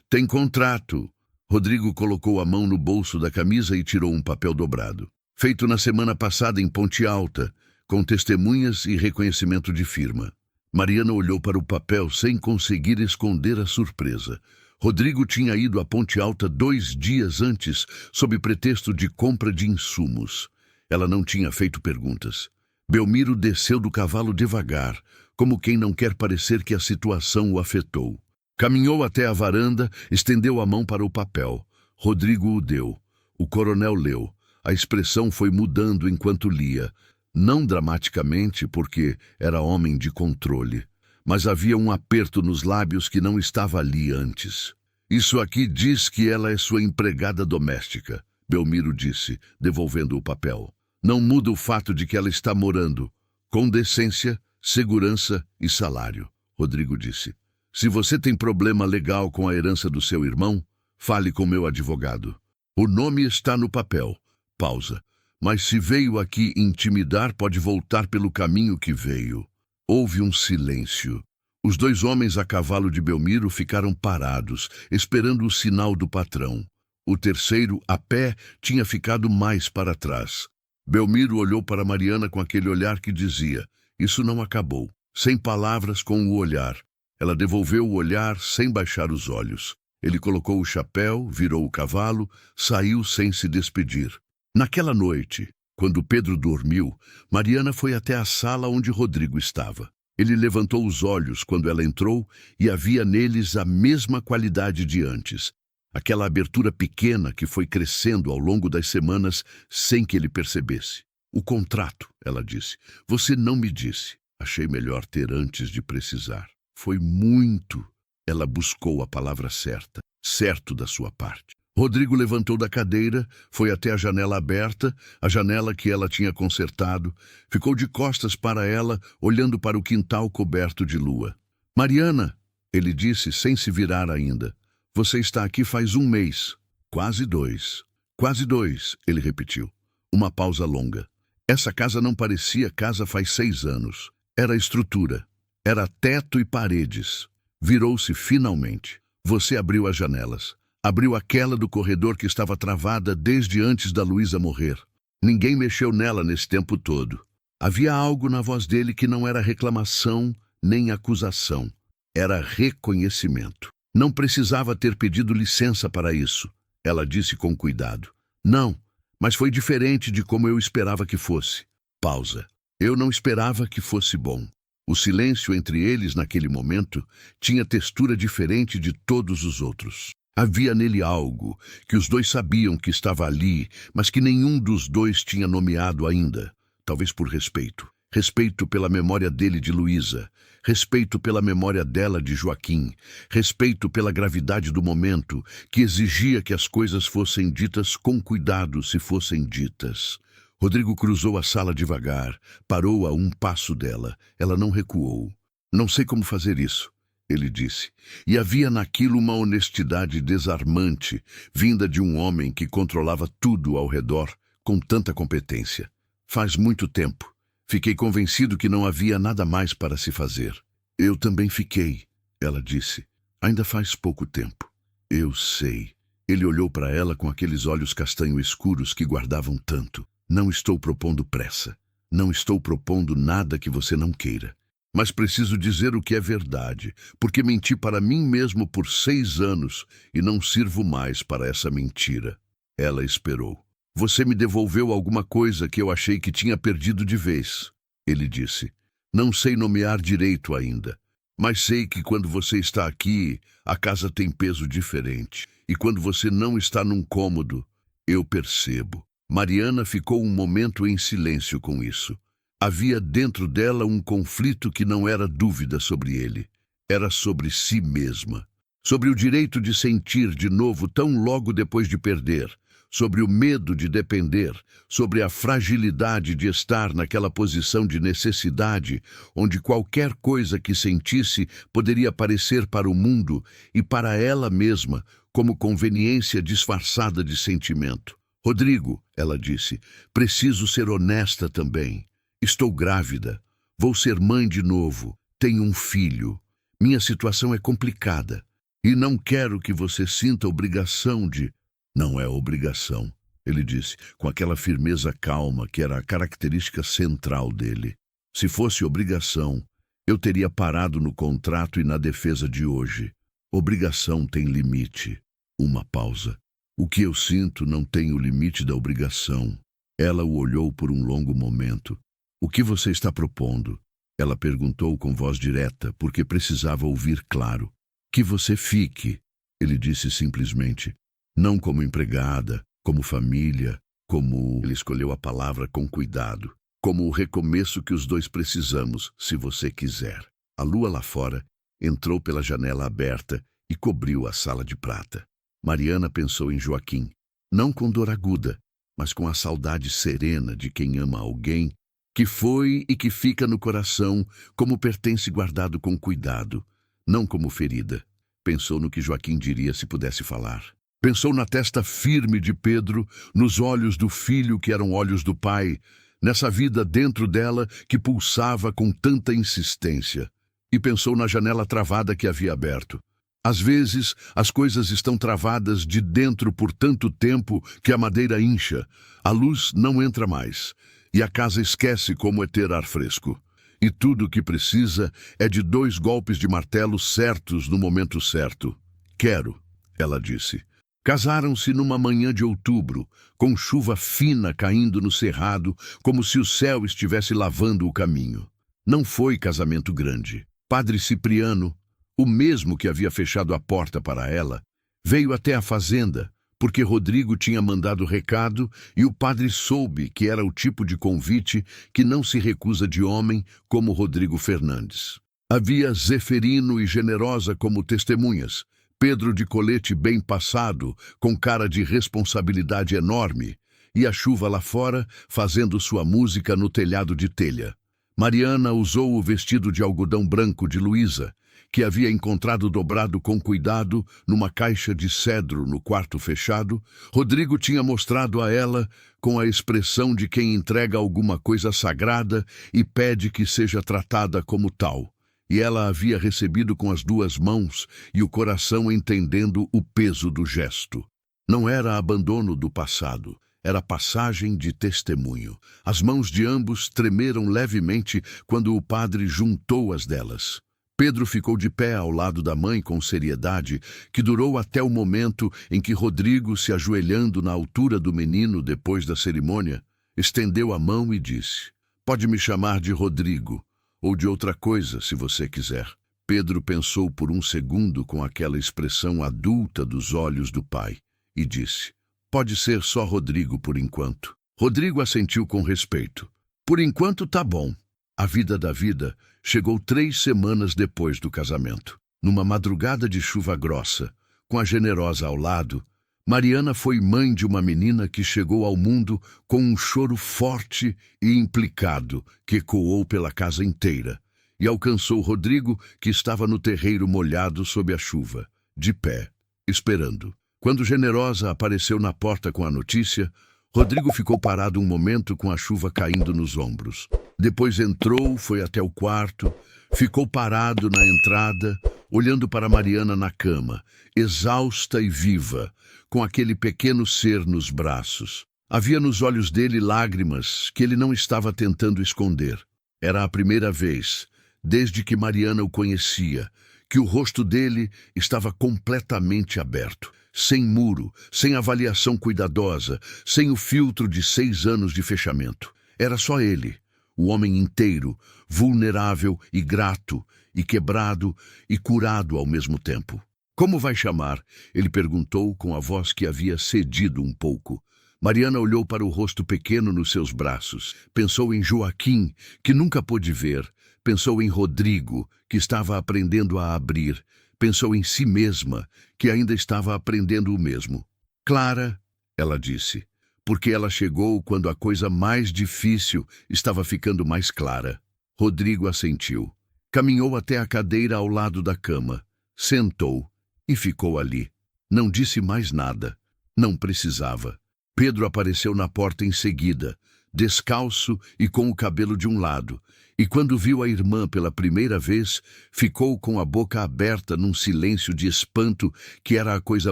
Tem contrato. Rodrigo colocou a mão no bolso da camisa e tirou um papel dobrado. Feito na semana passada em Ponte Alta, com testemunhas e reconhecimento de firma. Mariana olhou para o papel sem conseguir esconder a surpresa. Rodrigo tinha ido à Ponte Alta 2 dias antes, sob pretexto de compra de insumos. Ela não tinha feito perguntas. Belmiro desceu do cavalo devagar, como quem não quer parecer que a situação o afetou. Caminhou até a varanda, estendeu a mão para o papel. Rodrigo o deu. O coronel leu. A expressão foi mudando enquanto lia. Não dramaticamente, porque era homem de controle. Mas havia um aperto nos lábios que não estava ali antes. Isso aqui diz que ela é sua empregada doméstica, Belmiro disse, devolvendo o papel. Não muda o fato de que ela está morando, com decência, segurança e salário, Rodrigo disse. Se você tem problema legal com a herança do seu irmão, fale com meu advogado. O nome está no papel. Pausa. Mas se veio aqui intimidar, pode voltar pelo caminho que veio. Houve um silêncio. Os 2 homens a cavalo de Belmiro ficaram parados, esperando o sinal do patrão. O terceiro, a pé, tinha ficado mais para trás. Belmiro olhou para Mariana com aquele olhar que dizia, isso não acabou. Sem palavras, com o olhar. Ela devolveu o olhar sem baixar os olhos. Ele colocou o chapéu, virou o cavalo, saiu sem se despedir. Naquela noite, quando Pedro dormiu, Mariana foi até a sala onde Rodrigo estava. Ele levantou os olhos quando ela entrou e havia neles a mesma qualidade de antes. Aquela abertura pequena que foi crescendo ao longo das semanas sem que ele percebesse. O contrato, ela disse. Você não me disse. Achei melhor ter antes de precisar. Foi muito. Ela buscou a palavra certa, certo da sua parte. Rodrigo levantou da cadeira, foi até a janela aberta, a janela que ela tinha consertado, ficou de costas para ela, olhando para o quintal coberto de lua. Mariana, ele disse sem se virar ainda, você está aqui faz 1 mês. Quase 2. Quase 2, ele repetiu. Uma pausa longa. Essa casa não parecia casa faz 6 anos. Era estrutura. Era teto e paredes. Virou-se finalmente. Você abriu as janelas. Abriu aquela do corredor que estava travada desde antes da Luísa morrer. Ninguém mexeu nela nesse tempo todo. Havia algo na voz dele que não era reclamação nem acusação. Era reconhecimento. Não precisava ter pedido licença para isso. Ela disse com cuidado. Não, mas foi diferente de como eu esperava que fosse. Pausa. Eu não esperava que fosse bom. O silêncio entre eles naquele momento tinha textura diferente de todos os outros. Havia nele algo que os dois sabiam que estava ali, mas que nenhum dos dois tinha nomeado ainda. Talvez por respeito. Respeito pela memória dele de Luísa. Respeito pela memória dela de Joaquim. Respeito pela gravidade do momento, que exigia que as coisas fossem ditas com cuidado se fossem ditas. Rodrigo cruzou a sala devagar, parou a um passo dela. Ela não recuou. Não sei como fazer isso, ele disse. E havia naquilo uma honestidade desarmante, vinda de um homem que controlava tudo ao redor com tanta competência. Faz muito tempo. Fiquei convencido que não havia nada mais para se fazer. Eu também fiquei, ela disse. Ainda faz pouco tempo. Eu sei. Ele olhou para ela com aqueles olhos castanho escuros que guardavam tanto. Não estou propondo pressa. Não estou propondo nada que você não queira. Mas preciso dizer o que é verdade, porque menti para mim mesmo por 6 anos e não sirvo mais para essa mentira. Ela esperou. Você me devolveu alguma coisa que eu achei que tinha perdido de vez, ele disse. Não sei nomear direito ainda, mas sei que quando você está aqui, a casa tem peso diferente. E quando você não está num cômodo, eu percebo. Mariana ficou um momento em silêncio com isso. Havia dentro dela um conflito que não era dúvida sobre ele. Era sobre si mesma. Sobre o direito de sentir de novo tão logo depois de perder. Sobre o medo de depender. Sobre a fragilidade de estar naquela posição de necessidade, onde qualquer coisa que sentisse poderia parecer para o mundo e para ela mesma como conveniência disfarçada de sentimento. Rodrigo, ela disse, preciso ser honesta também. Estou grávida. Vou ser mãe de novo. Tenho um filho. Minha situação é complicada. E não quero que você sinta obrigação de... Não é obrigação, ele disse, com aquela firmeza calma que era a característica central dele. Se fosse obrigação, eu teria parado no contrato e na defesa de hoje. Obrigação tem limite. Uma pausa. O que eu sinto não tem o limite da obrigação. Ela o olhou por um longo momento. O que você está propondo? Ela perguntou com voz direta, porque precisava ouvir claro. Que você fique, ele disse simplesmente. Não como empregada, como família, como... Ele escolheu a palavra com cuidado. Como o recomeço que os dois precisamos, se você quiser. A lua lá fora entrou pela janela aberta e cobriu a sala de prata. Mariana pensou em Joaquim, não com dor aguda, mas com a saudade serena de quem ama alguém, que foi e que fica no coração como pertence guardado com cuidado, não como ferida. Pensou no que Joaquim diria se pudesse falar. Pensou na testa firme de Pedro, nos olhos do filho que eram olhos do pai, nessa vida dentro dela que pulsava com tanta insistência. E pensou na janela travada que havia aberto. Às vezes, as coisas estão travadas de dentro por tanto tempo que a madeira incha, a luz não entra mais, e a casa esquece como é ter ar fresco. E tudo o que precisa é de 2 golpes de martelo certos no momento certo. Quero, ela disse. Casaram-se numa manhã de outubro, com chuva fina caindo no cerrado, como se o céu estivesse lavando o caminho. Não foi casamento grande. Padre Cipriano, o mesmo que havia fechado a porta para ela, veio até a fazenda, porque Rodrigo tinha mandado recado e o padre soube que era o tipo de convite que não se recusa de homem como Rodrigo Fernandes. Havia Zeferino e Generosa como testemunhas, Pedro de colete bem passado, com cara de responsabilidade enorme, e a chuva lá fora fazendo sua música no telhado de telha. Mariana usou o vestido de algodão branco de Luísa, que havia encontrado dobrado com cuidado numa caixa de cedro no quarto fechado. Rodrigo tinha mostrado a ela com a expressão de quem entrega alguma coisa sagrada e pede que seja tratada como tal. e ela a havia recebido com as duas mãos e o coração entendendo o peso do gesto. Não era abandono do passado, era passagem de testemunho. As mãos de ambos tremeram levemente quando o padre juntou as delas. Pedro ficou de pé ao lado da mãe com seriedade, que durou até o momento em que Rodrigo, se ajoelhando na altura do menino depois da cerimônia, estendeu a mão e disse: "Pode me chamar de Rodrigo, ou de outra coisa, se você quiser." Pedro pensou por um segundo com aquela expressão adulta dos olhos do pai e disse: "Pode ser só Rodrigo por enquanto." Rodrigo assentiu com respeito. "Por enquanto tá bom." A vida da vida chegou 3 semanas depois do casamento. Numa madrugada de chuva grossa, com a generosa ao lado, Mariana foi mãe de uma menina que chegou ao mundo com um choro forte e implicado que ecoou pela casa inteira e alcançou Rodrigo, que estava no terreiro molhado sob a chuva, de pé, esperando. Quando Generosa apareceu na porta com a notícia, Rodrigo ficou parado um momento com a chuva caindo nos ombros. Depois entrou, foi até o quarto, ficou parado na entrada, olhando para Mariana na cama, exausta e viva, com aquele pequeno ser nos braços. Havia nos olhos dele lágrimas que ele não estava tentando esconder. Era a primeira vez, desde que Mariana o conhecia, que o rosto dele estava completamente aberto. Sem muro, sem avaliação cuidadosa, sem o filtro de 6 anos de fechamento. Era só ele, o homem inteiro, vulnerável e grato, e quebrado e curado ao mesmo tempo. "Como vai chamar?" ele perguntou com a voz que havia cedido um pouco. Mariana olhou para o rosto pequeno nos seus braços. Pensou em Joaquim, que nunca pôde ver. Pensou em Rodrigo, que estava aprendendo a abrir. Pensou em si mesma, que ainda estava aprendendo o mesmo. "Clara", ela disse, porque ela chegou quando a coisa mais difícil estava ficando mais clara. Rodrigo assentiu. Caminhou até a cadeira ao lado da cama, sentou e ficou ali. Não disse mais nada. Não precisava. Pedro apareceu na porta em seguida, descalço e com o cabelo de um lado, e quando viu a irmã pela primeira vez, ficou com a boca aberta num silêncio de espanto que era a coisa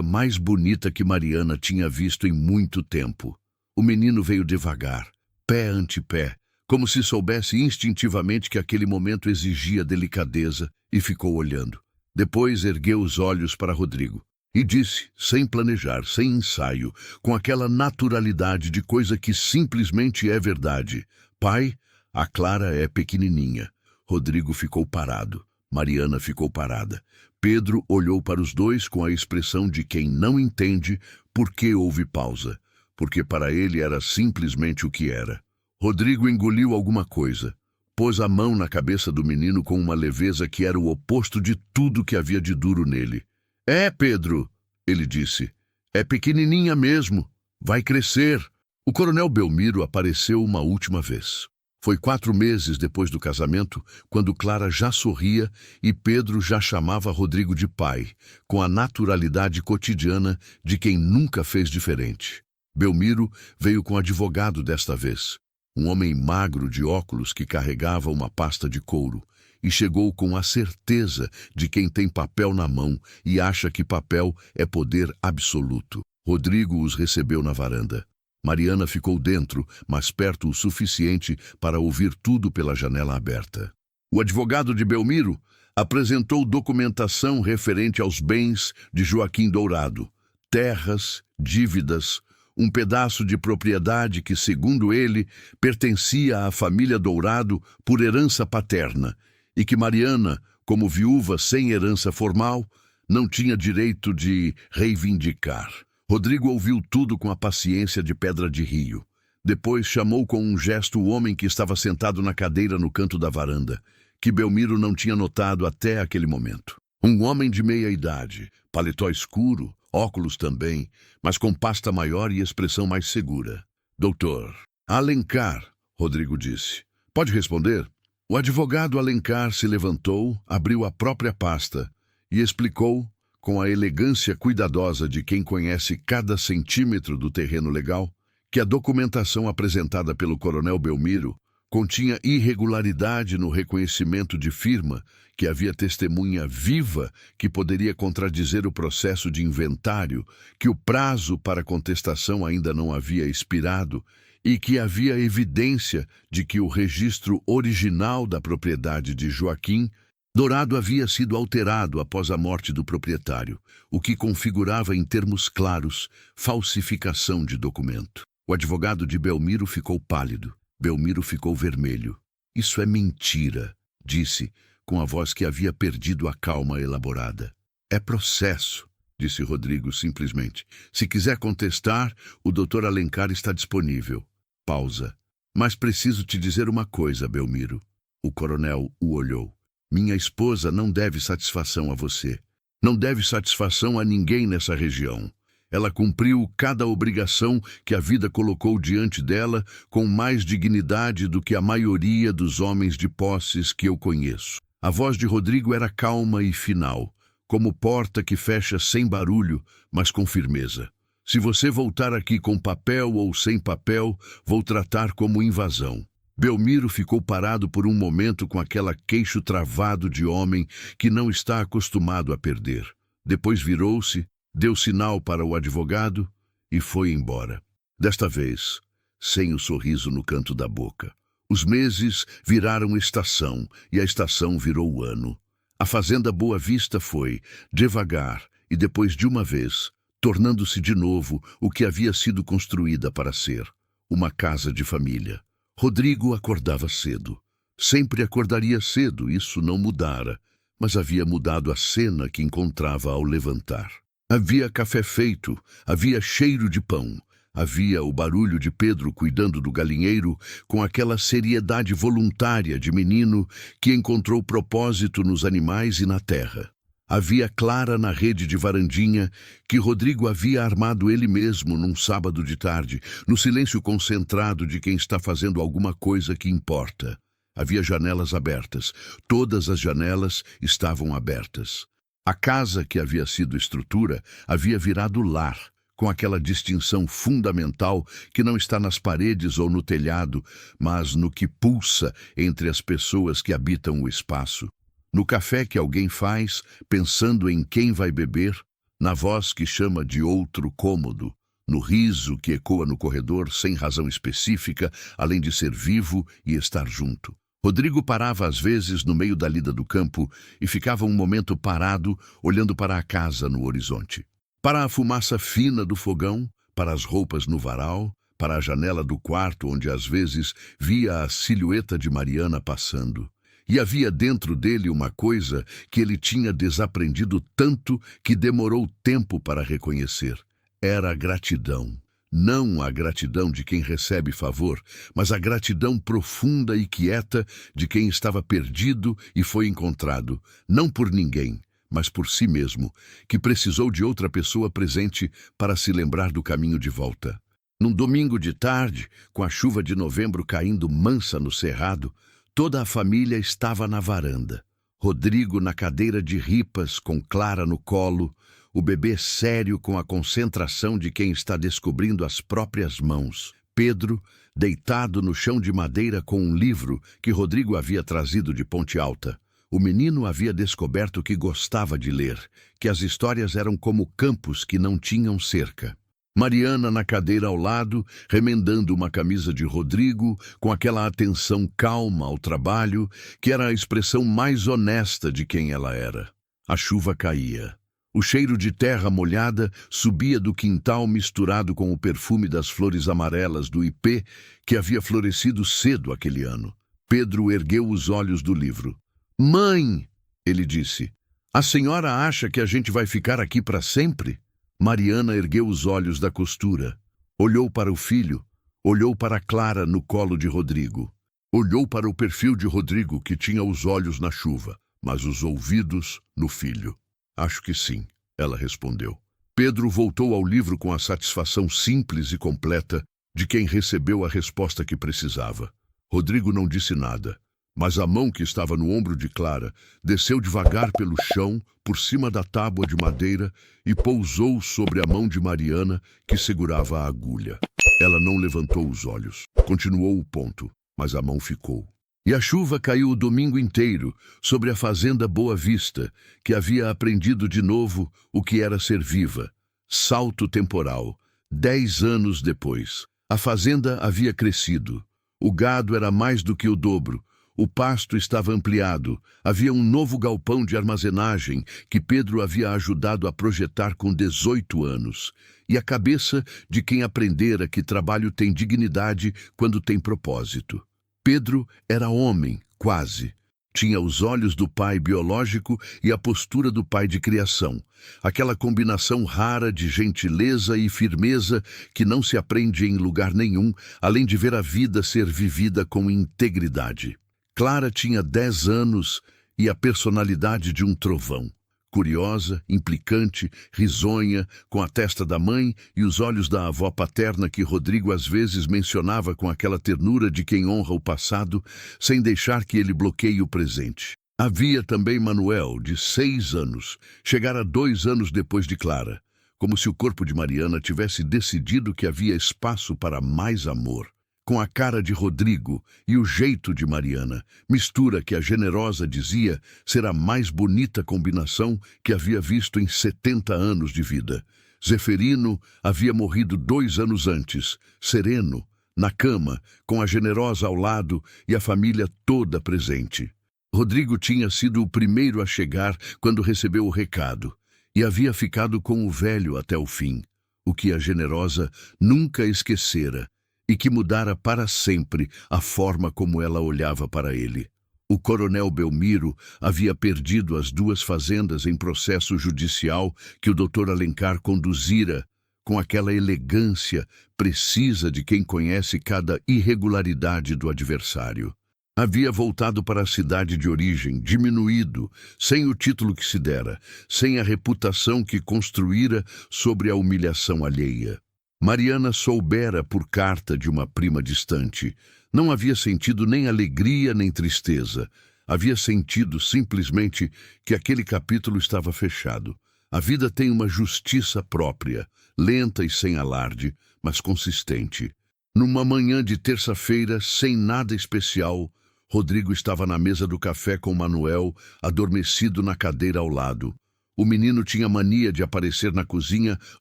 mais bonita que Mariana tinha visto em muito tempo. O menino veio devagar, pé ante pé, como se soubesse instintivamente que aquele momento exigia delicadeza, e ficou olhando. Depois ergueu os olhos para Rodrigo e disse, sem planejar, sem ensaio, com aquela naturalidade de coisa que simplesmente é verdade: "Pai, a Clara é pequenininha." Rodrigo ficou parado. Mariana ficou parada. Pedro olhou para os dois com a expressão de quem não entende por que houve pausa, porque para ele era simplesmente o que era. Rodrigo engoliu alguma coisa. Pôs a mão na cabeça do menino com uma leveza que era o oposto de tudo que havia de duro nele. "É, Pedro", ele disse. "É pequenininha mesmo. Vai crescer." O coronel Belmiro apareceu uma última vez. Foi 4 meses depois do casamento, quando Clara já sorria e Pedro já chamava Rodrigo de pai, com a naturalidade cotidiana de quem nunca fez diferente. Belmiro veio com advogado desta vez, um homem magro de óculos que carregava uma pasta de couro, e chegou com a certeza de quem tem papel na mão e acha que papel é poder absoluto. Rodrigo os recebeu na varanda. Mariana ficou dentro, mas perto o suficiente para ouvir tudo pela janela aberta. O advogado de Belmiro apresentou documentação referente aos bens de Joaquim Dourado, terras, dívidas, um pedaço de propriedade que, segundo ele, pertencia à família Dourado por herança paterna, e que Mariana, como viúva sem herança formal, não tinha direito de reivindicar. Rodrigo ouviu tudo com a paciência de pedra de rio. Depois chamou com um gesto o homem que estava sentado na cadeira no canto da varanda, que Belmiro não tinha notado até aquele momento. Um homem de meia idade, paletó escuro, óculos também, mas com pasta maior e expressão mais segura. "Doutor Alencar", Rodrigo disse. "Pode responder?" O advogado Alencar se levantou, abriu a própria pasta e explicou, com a elegância cuidadosa de quem conhece cada centímetro do terreno legal, que a documentação apresentada pelo coronel Belmiro Continha irregularidade no reconhecimento de firma, que havia testemunha viva que poderia contradizer o processo de inventário, que o prazo para contestação ainda não havia expirado e que havia evidência de que o registro original da propriedade de Joaquim Dourado havia sido alterado após a morte do proprietário, o que configurava em termos claros falsificação de documento. O advogado de Belmiro ficou pálido. Belmiro ficou vermelho. Isso é mentira, disse, com a voz que havia perdido a calma elaborada. É processo, disse Rodrigo simplesmente. Se quiser contestar, o Dr. Alencar está disponível. Pausa. Mas preciso te dizer uma coisa, Belmiro. O coronel o olhou. Minha esposa não deve satisfação a você. Não deve satisfação a ninguém nessa região. Ela cumpriu cada obrigação que a vida colocou diante dela com mais dignidade do que a maioria dos homens de posses que eu conheço. A voz de Rodrigo era calma e final, como porta que fecha sem barulho, mas com firmeza. Se você voltar aqui com papel ou sem papel, vou tratar como invasão. Belmiro ficou parado por um momento com aquela queixo travado de homem que não está acostumado a perder. Depois virou-se, deu sinal para o advogado e foi embora. Desta vez, sem o sorriso no canto da boca. Os meses viraram estação e a estação virou ano. A fazenda Boa Vista foi, devagar e depois de uma vez, tornando-se de novo o que havia sido construída para ser, uma casa de família. Rodrigo acordava cedo. Sempre acordaria cedo, isso não mudara, mas havia mudado a cena que encontrava ao levantar. Havia café feito, havia cheiro de pão, havia o barulho de Pedro cuidando do galinheiro com aquela seriedade voluntária de menino que encontrou propósito nos animais e na terra. Havia Clara na rede de varandinha que Rodrigo havia armado ele mesmo num sábado de tarde, no silêncio concentrado de quem está fazendo alguma coisa que importa. Havia janelas abertas. Todas as janelas estavam abertas. A casa que havia sido estrutura havia virado lar, com aquela distinção fundamental que não está nas paredes ou no telhado, mas no que pulsa entre as pessoas que habitam o espaço. No café que alguém faz, pensando em quem vai beber, na voz que chama de outro cômodo, no riso que ecoa no corredor sem razão específica, além de ser vivo e estar junto. Rodrigo parava às vezes no meio da lida do campo e ficava um momento parado, olhando para a casa no horizonte. Para a fumaça fina do fogão, para as roupas no varal, para a janela do quarto onde às vezes via a silhueta de Mariana passando. E havia dentro dele uma coisa que ele tinha desaprendido tanto que demorou tempo para reconhecer. Era a gratidão. Não a gratidão de quem recebe favor, mas a gratidão profunda e quieta de quem estava perdido e foi encontrado, não por ninguém, mas por si mesmo, que precisou de outra pessoa presente para se lembrar do caminho de volta. Num domingo de tarde, com a chuva de novembro caindo mansa no cerrado, toda a família estava na varanda. Rodrigo na cadeira de ripas, com Clara no colo, o bebê sério com a concentração de quem está descobrindo as próprias mãos. Pedro, deitado no chão de madeira com um livro que Rodrigo havia trazido de Ponte Alta. O menino havia descoberto que gostava de ler, que as histórias eram como campos que não tinham cerca. Mariana na cadeira ao lado, remendando uma camisa de Rodrigo, com aquela atenção calma ao trabalho, que era a expressão mais honesta de quem ela era. A chuva caía. O cheiro de terra molhada subia do quintal misturado com o perfume das flores amarelas do ipê, que havia florescido cedo aquele ano. Pedro ergueu os olhos do livro. "Mãe!" ele disse. "A senhora acha que a gente vai ficar aqui para sempre?" Mariana ergueu os olhos da costura. Olhou para o filho, olhou para Clara no colo de Rodrigo. Olhou para o perfil de Rodrigo, que tinha os olhos na chuva, mas os ouvidos no filho. "Acho que sim", ela respondeu. Pedro voltou ao livro com a satisfação simples e completa de quem recebeu a resposta que precisava. Rodrigo não disse nada, mas a mão que estava no ombro de Clara desceu devagar pelo chão, por cima da tábua de madeira, e pousou sobre a mão de Mariana, que segurava a agulha. Ela não levantou os olhos. Continuou o ponto. mas a mão ficou. E a chuva caiu o domingo inteiro sobre a fazenda Boa Vista, que havia aprendido de novo o que era ser viva. Salto temporal. 10 anos depois. A fazenda havia crescido. O gado era mais do que o dobro. O pasto estava ampliado. Havia um novo galpão de armazenagem que Pedro havia ajudado a projetar com 18 anos. E a cabeça de quem aprendera que trabalho tem dignidade quando tem propósito. Pedro era homem, quase. Tinha os olhos do pai biológico e a postura do pai de criação. Aquela combinação rara de gentileza e firmeza que não se aprende em lugar nenhum, além de ver a vida ser vivida com integridade. Clara tinha 10 anos e a personalidade de um trovão. Curiosa, implicante, risonha, com a testa da mãe e os olhos da avó paterna que Rodrigo às vezes mencionava com aquela ternura de quem honra o passado, sem deixar que ele bloqueie o presente. Havia também Manuel, de 6 anos, chegara 2 anos depois de Clara, como se o corpo de Mariana tivesse decidido que havia espaço para mais amor. Com a cara de Rodrigo e o jeito de Mariana, mistura que a generosa dizia ser a mais bonita combinação que havia visto em 70 anos de vida. Zeferino havia morrido 2 anos antes, sereno, na cama, com a generosa ao lado e a família toda presente. Rodrigo tinha sido o primeiro a chegar quando recebeu o recado, e havia ficado com o velho até o fim, o que a generosa nunca esquecera, e que mudara para sempre a forma como ela olhava para ele. O coronel Belmiro havia perdido as 2 fazendas em processo judicial que o Dr. Alencar conduzira, com aquela elegância precisa de quem conhece cada irregularidade do adversário. Havia voltado para a cidade de origem, diminuído, sem o título que se dera, sem a reputação que construíra sobre a humilhação alheia. Mariana soubera por carta de uma prima distante. Não havia sentido nem alegria nem tristeza. Havia sentido simplesmente que aquele capítulo estava fechado. A vida tem uma justiça própria, lenta e sem alarde, mas consistente. Numa manhã de terça-feira, sem nada especial, Rodrigo estava na mesa do café com Manuel, adormecido na cadeira ao lado. O menino tinha mania de aparecer na cozinha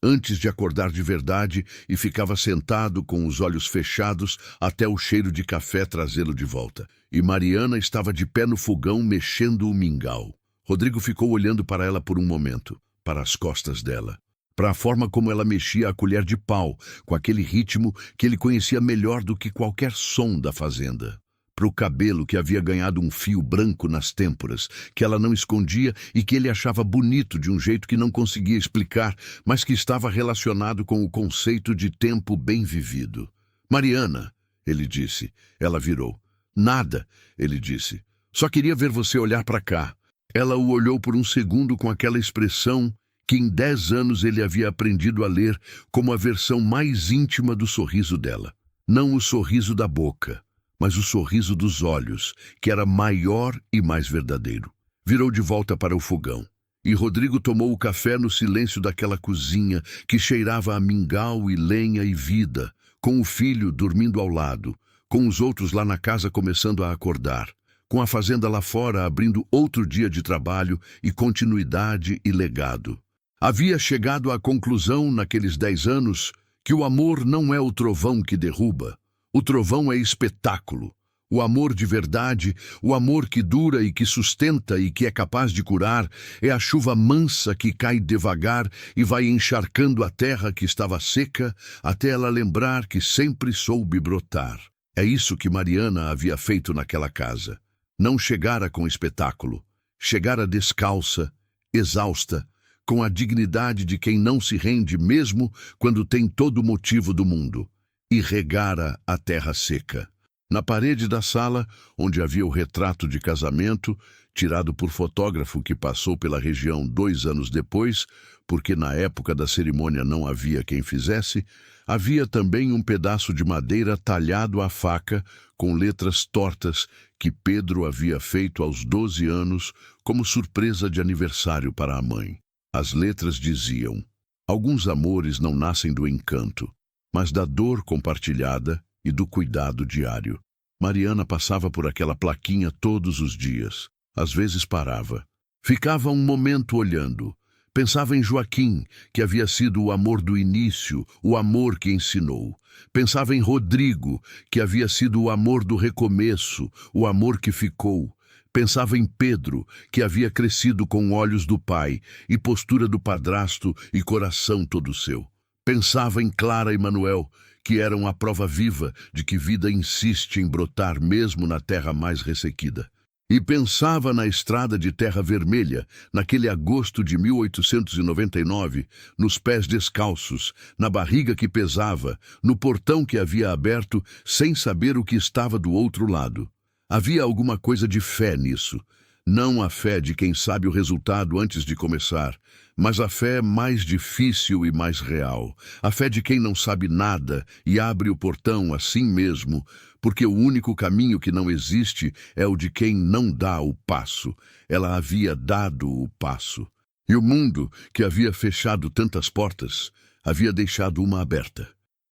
antes de acordar de verdade e ficava sentado com os olhos fechados até o cheiro de café trazê-lo de volta. E Mariana estava de pé no fogão mexendo o mingau. Rodrigo ficou olhando para ela por um momento, para as costas dela, para a forma como ela mexia a colher de pau, com aquele ritmo que ele conhecia melhor do que qualquer som da fazenda. Para o cabelo que havia ganhado um fio branco nas têmporas, que ela não escondia e que ele achava bonito de um jeito que não conseguia explicar, mas que estava relacionado com o conceito de tempo bem vivido. Mariana, ele disse. Ela virou. Nada, ele disse. Só queria ver você olhar para cá. Ela o olhou por um segundo com aquela expressão que em 10 anos ele havia aprendido a ler como a versão mais íntima do sorriso dela. Não o sorriso da boca, mas o sorriso dos olhos, que era maior e mais verdadeiro. Virou de volta para o fogão. E Rodrigo tomou o café no silêncio daquela cozinha que cheirava a mingau e lenha e vida, com o filho dormindo ao lado, com os outros lá na casa começando a acordar, com a fazenda lá fora abrindo outro dia de trabalho e continuidade e legado. Havia chegado à conclusão, naqueles 10 anos, que o amor não é o trovão que derruba. O trovão é espetáculo. O amor de verdade, o amor que dura e que sustenta e que é capaz de curar, é a chuva mansa que cai devagar e vai encharcando a terra que estava seca, até ela lembrar que sempre soube brotar. É isso que Mariana havia feito naquela casa. Não chegara com espetáculo. Chegara descalça, exausta, com a dignidade de quem não se rende mesmo quando tem todo o motivo do mundo. E regara a terra seca. Na parede da sala, onde havia o retrato de casamento, tirado por fotógrafo que passou pela região 2 anos depois, porque na época da cerimônia não havia quem fizesse, havia também um pedaço de madeira talhado à faca, com letras tortas, que Pedro havia feito aos 12 anos como surpresa de aniversário para a mãe. As letras diziam: alguns amores não nascem do encanto, mas da dor compartilhada e do cuidado diário. Mariana passava por aquela plaquinha todos os dias. Às vezes parava. Ficava um momento olhando. Pensava em Joaquim, que havia sido o amor do início, o amor que ensinou. Pensava em Rodrigo, que havia sido o amor do recomeço, o amor que ficou. Pensava em Pedro, que havia crescido com olhos do pai, e postura do padrasto e coração todo seu. Pensava em Clara e Manuel, que eram a prova viva de que vida insiste em brotar mesmo na terra mais ressequida. E pensava na estrada de Terra Vermelha, naquele agosto de 1899, nos pés descalços, na barriga que pesava, no portão que havia aberto, sem saber o que estava do outro lado. Havia alguma coisa de fé nisso. Não a fé de quem sabe o resultado antes de começar, mas a fé mais difícil e mais real. A fé de quem não sabe nada e abre o portão assim mesmo, porque o único caminho que não existe é o de quem não dá o passo. Ela havia dado o passo. E o mundo, que havia fechado tantas portas, havia deixado uma aberta.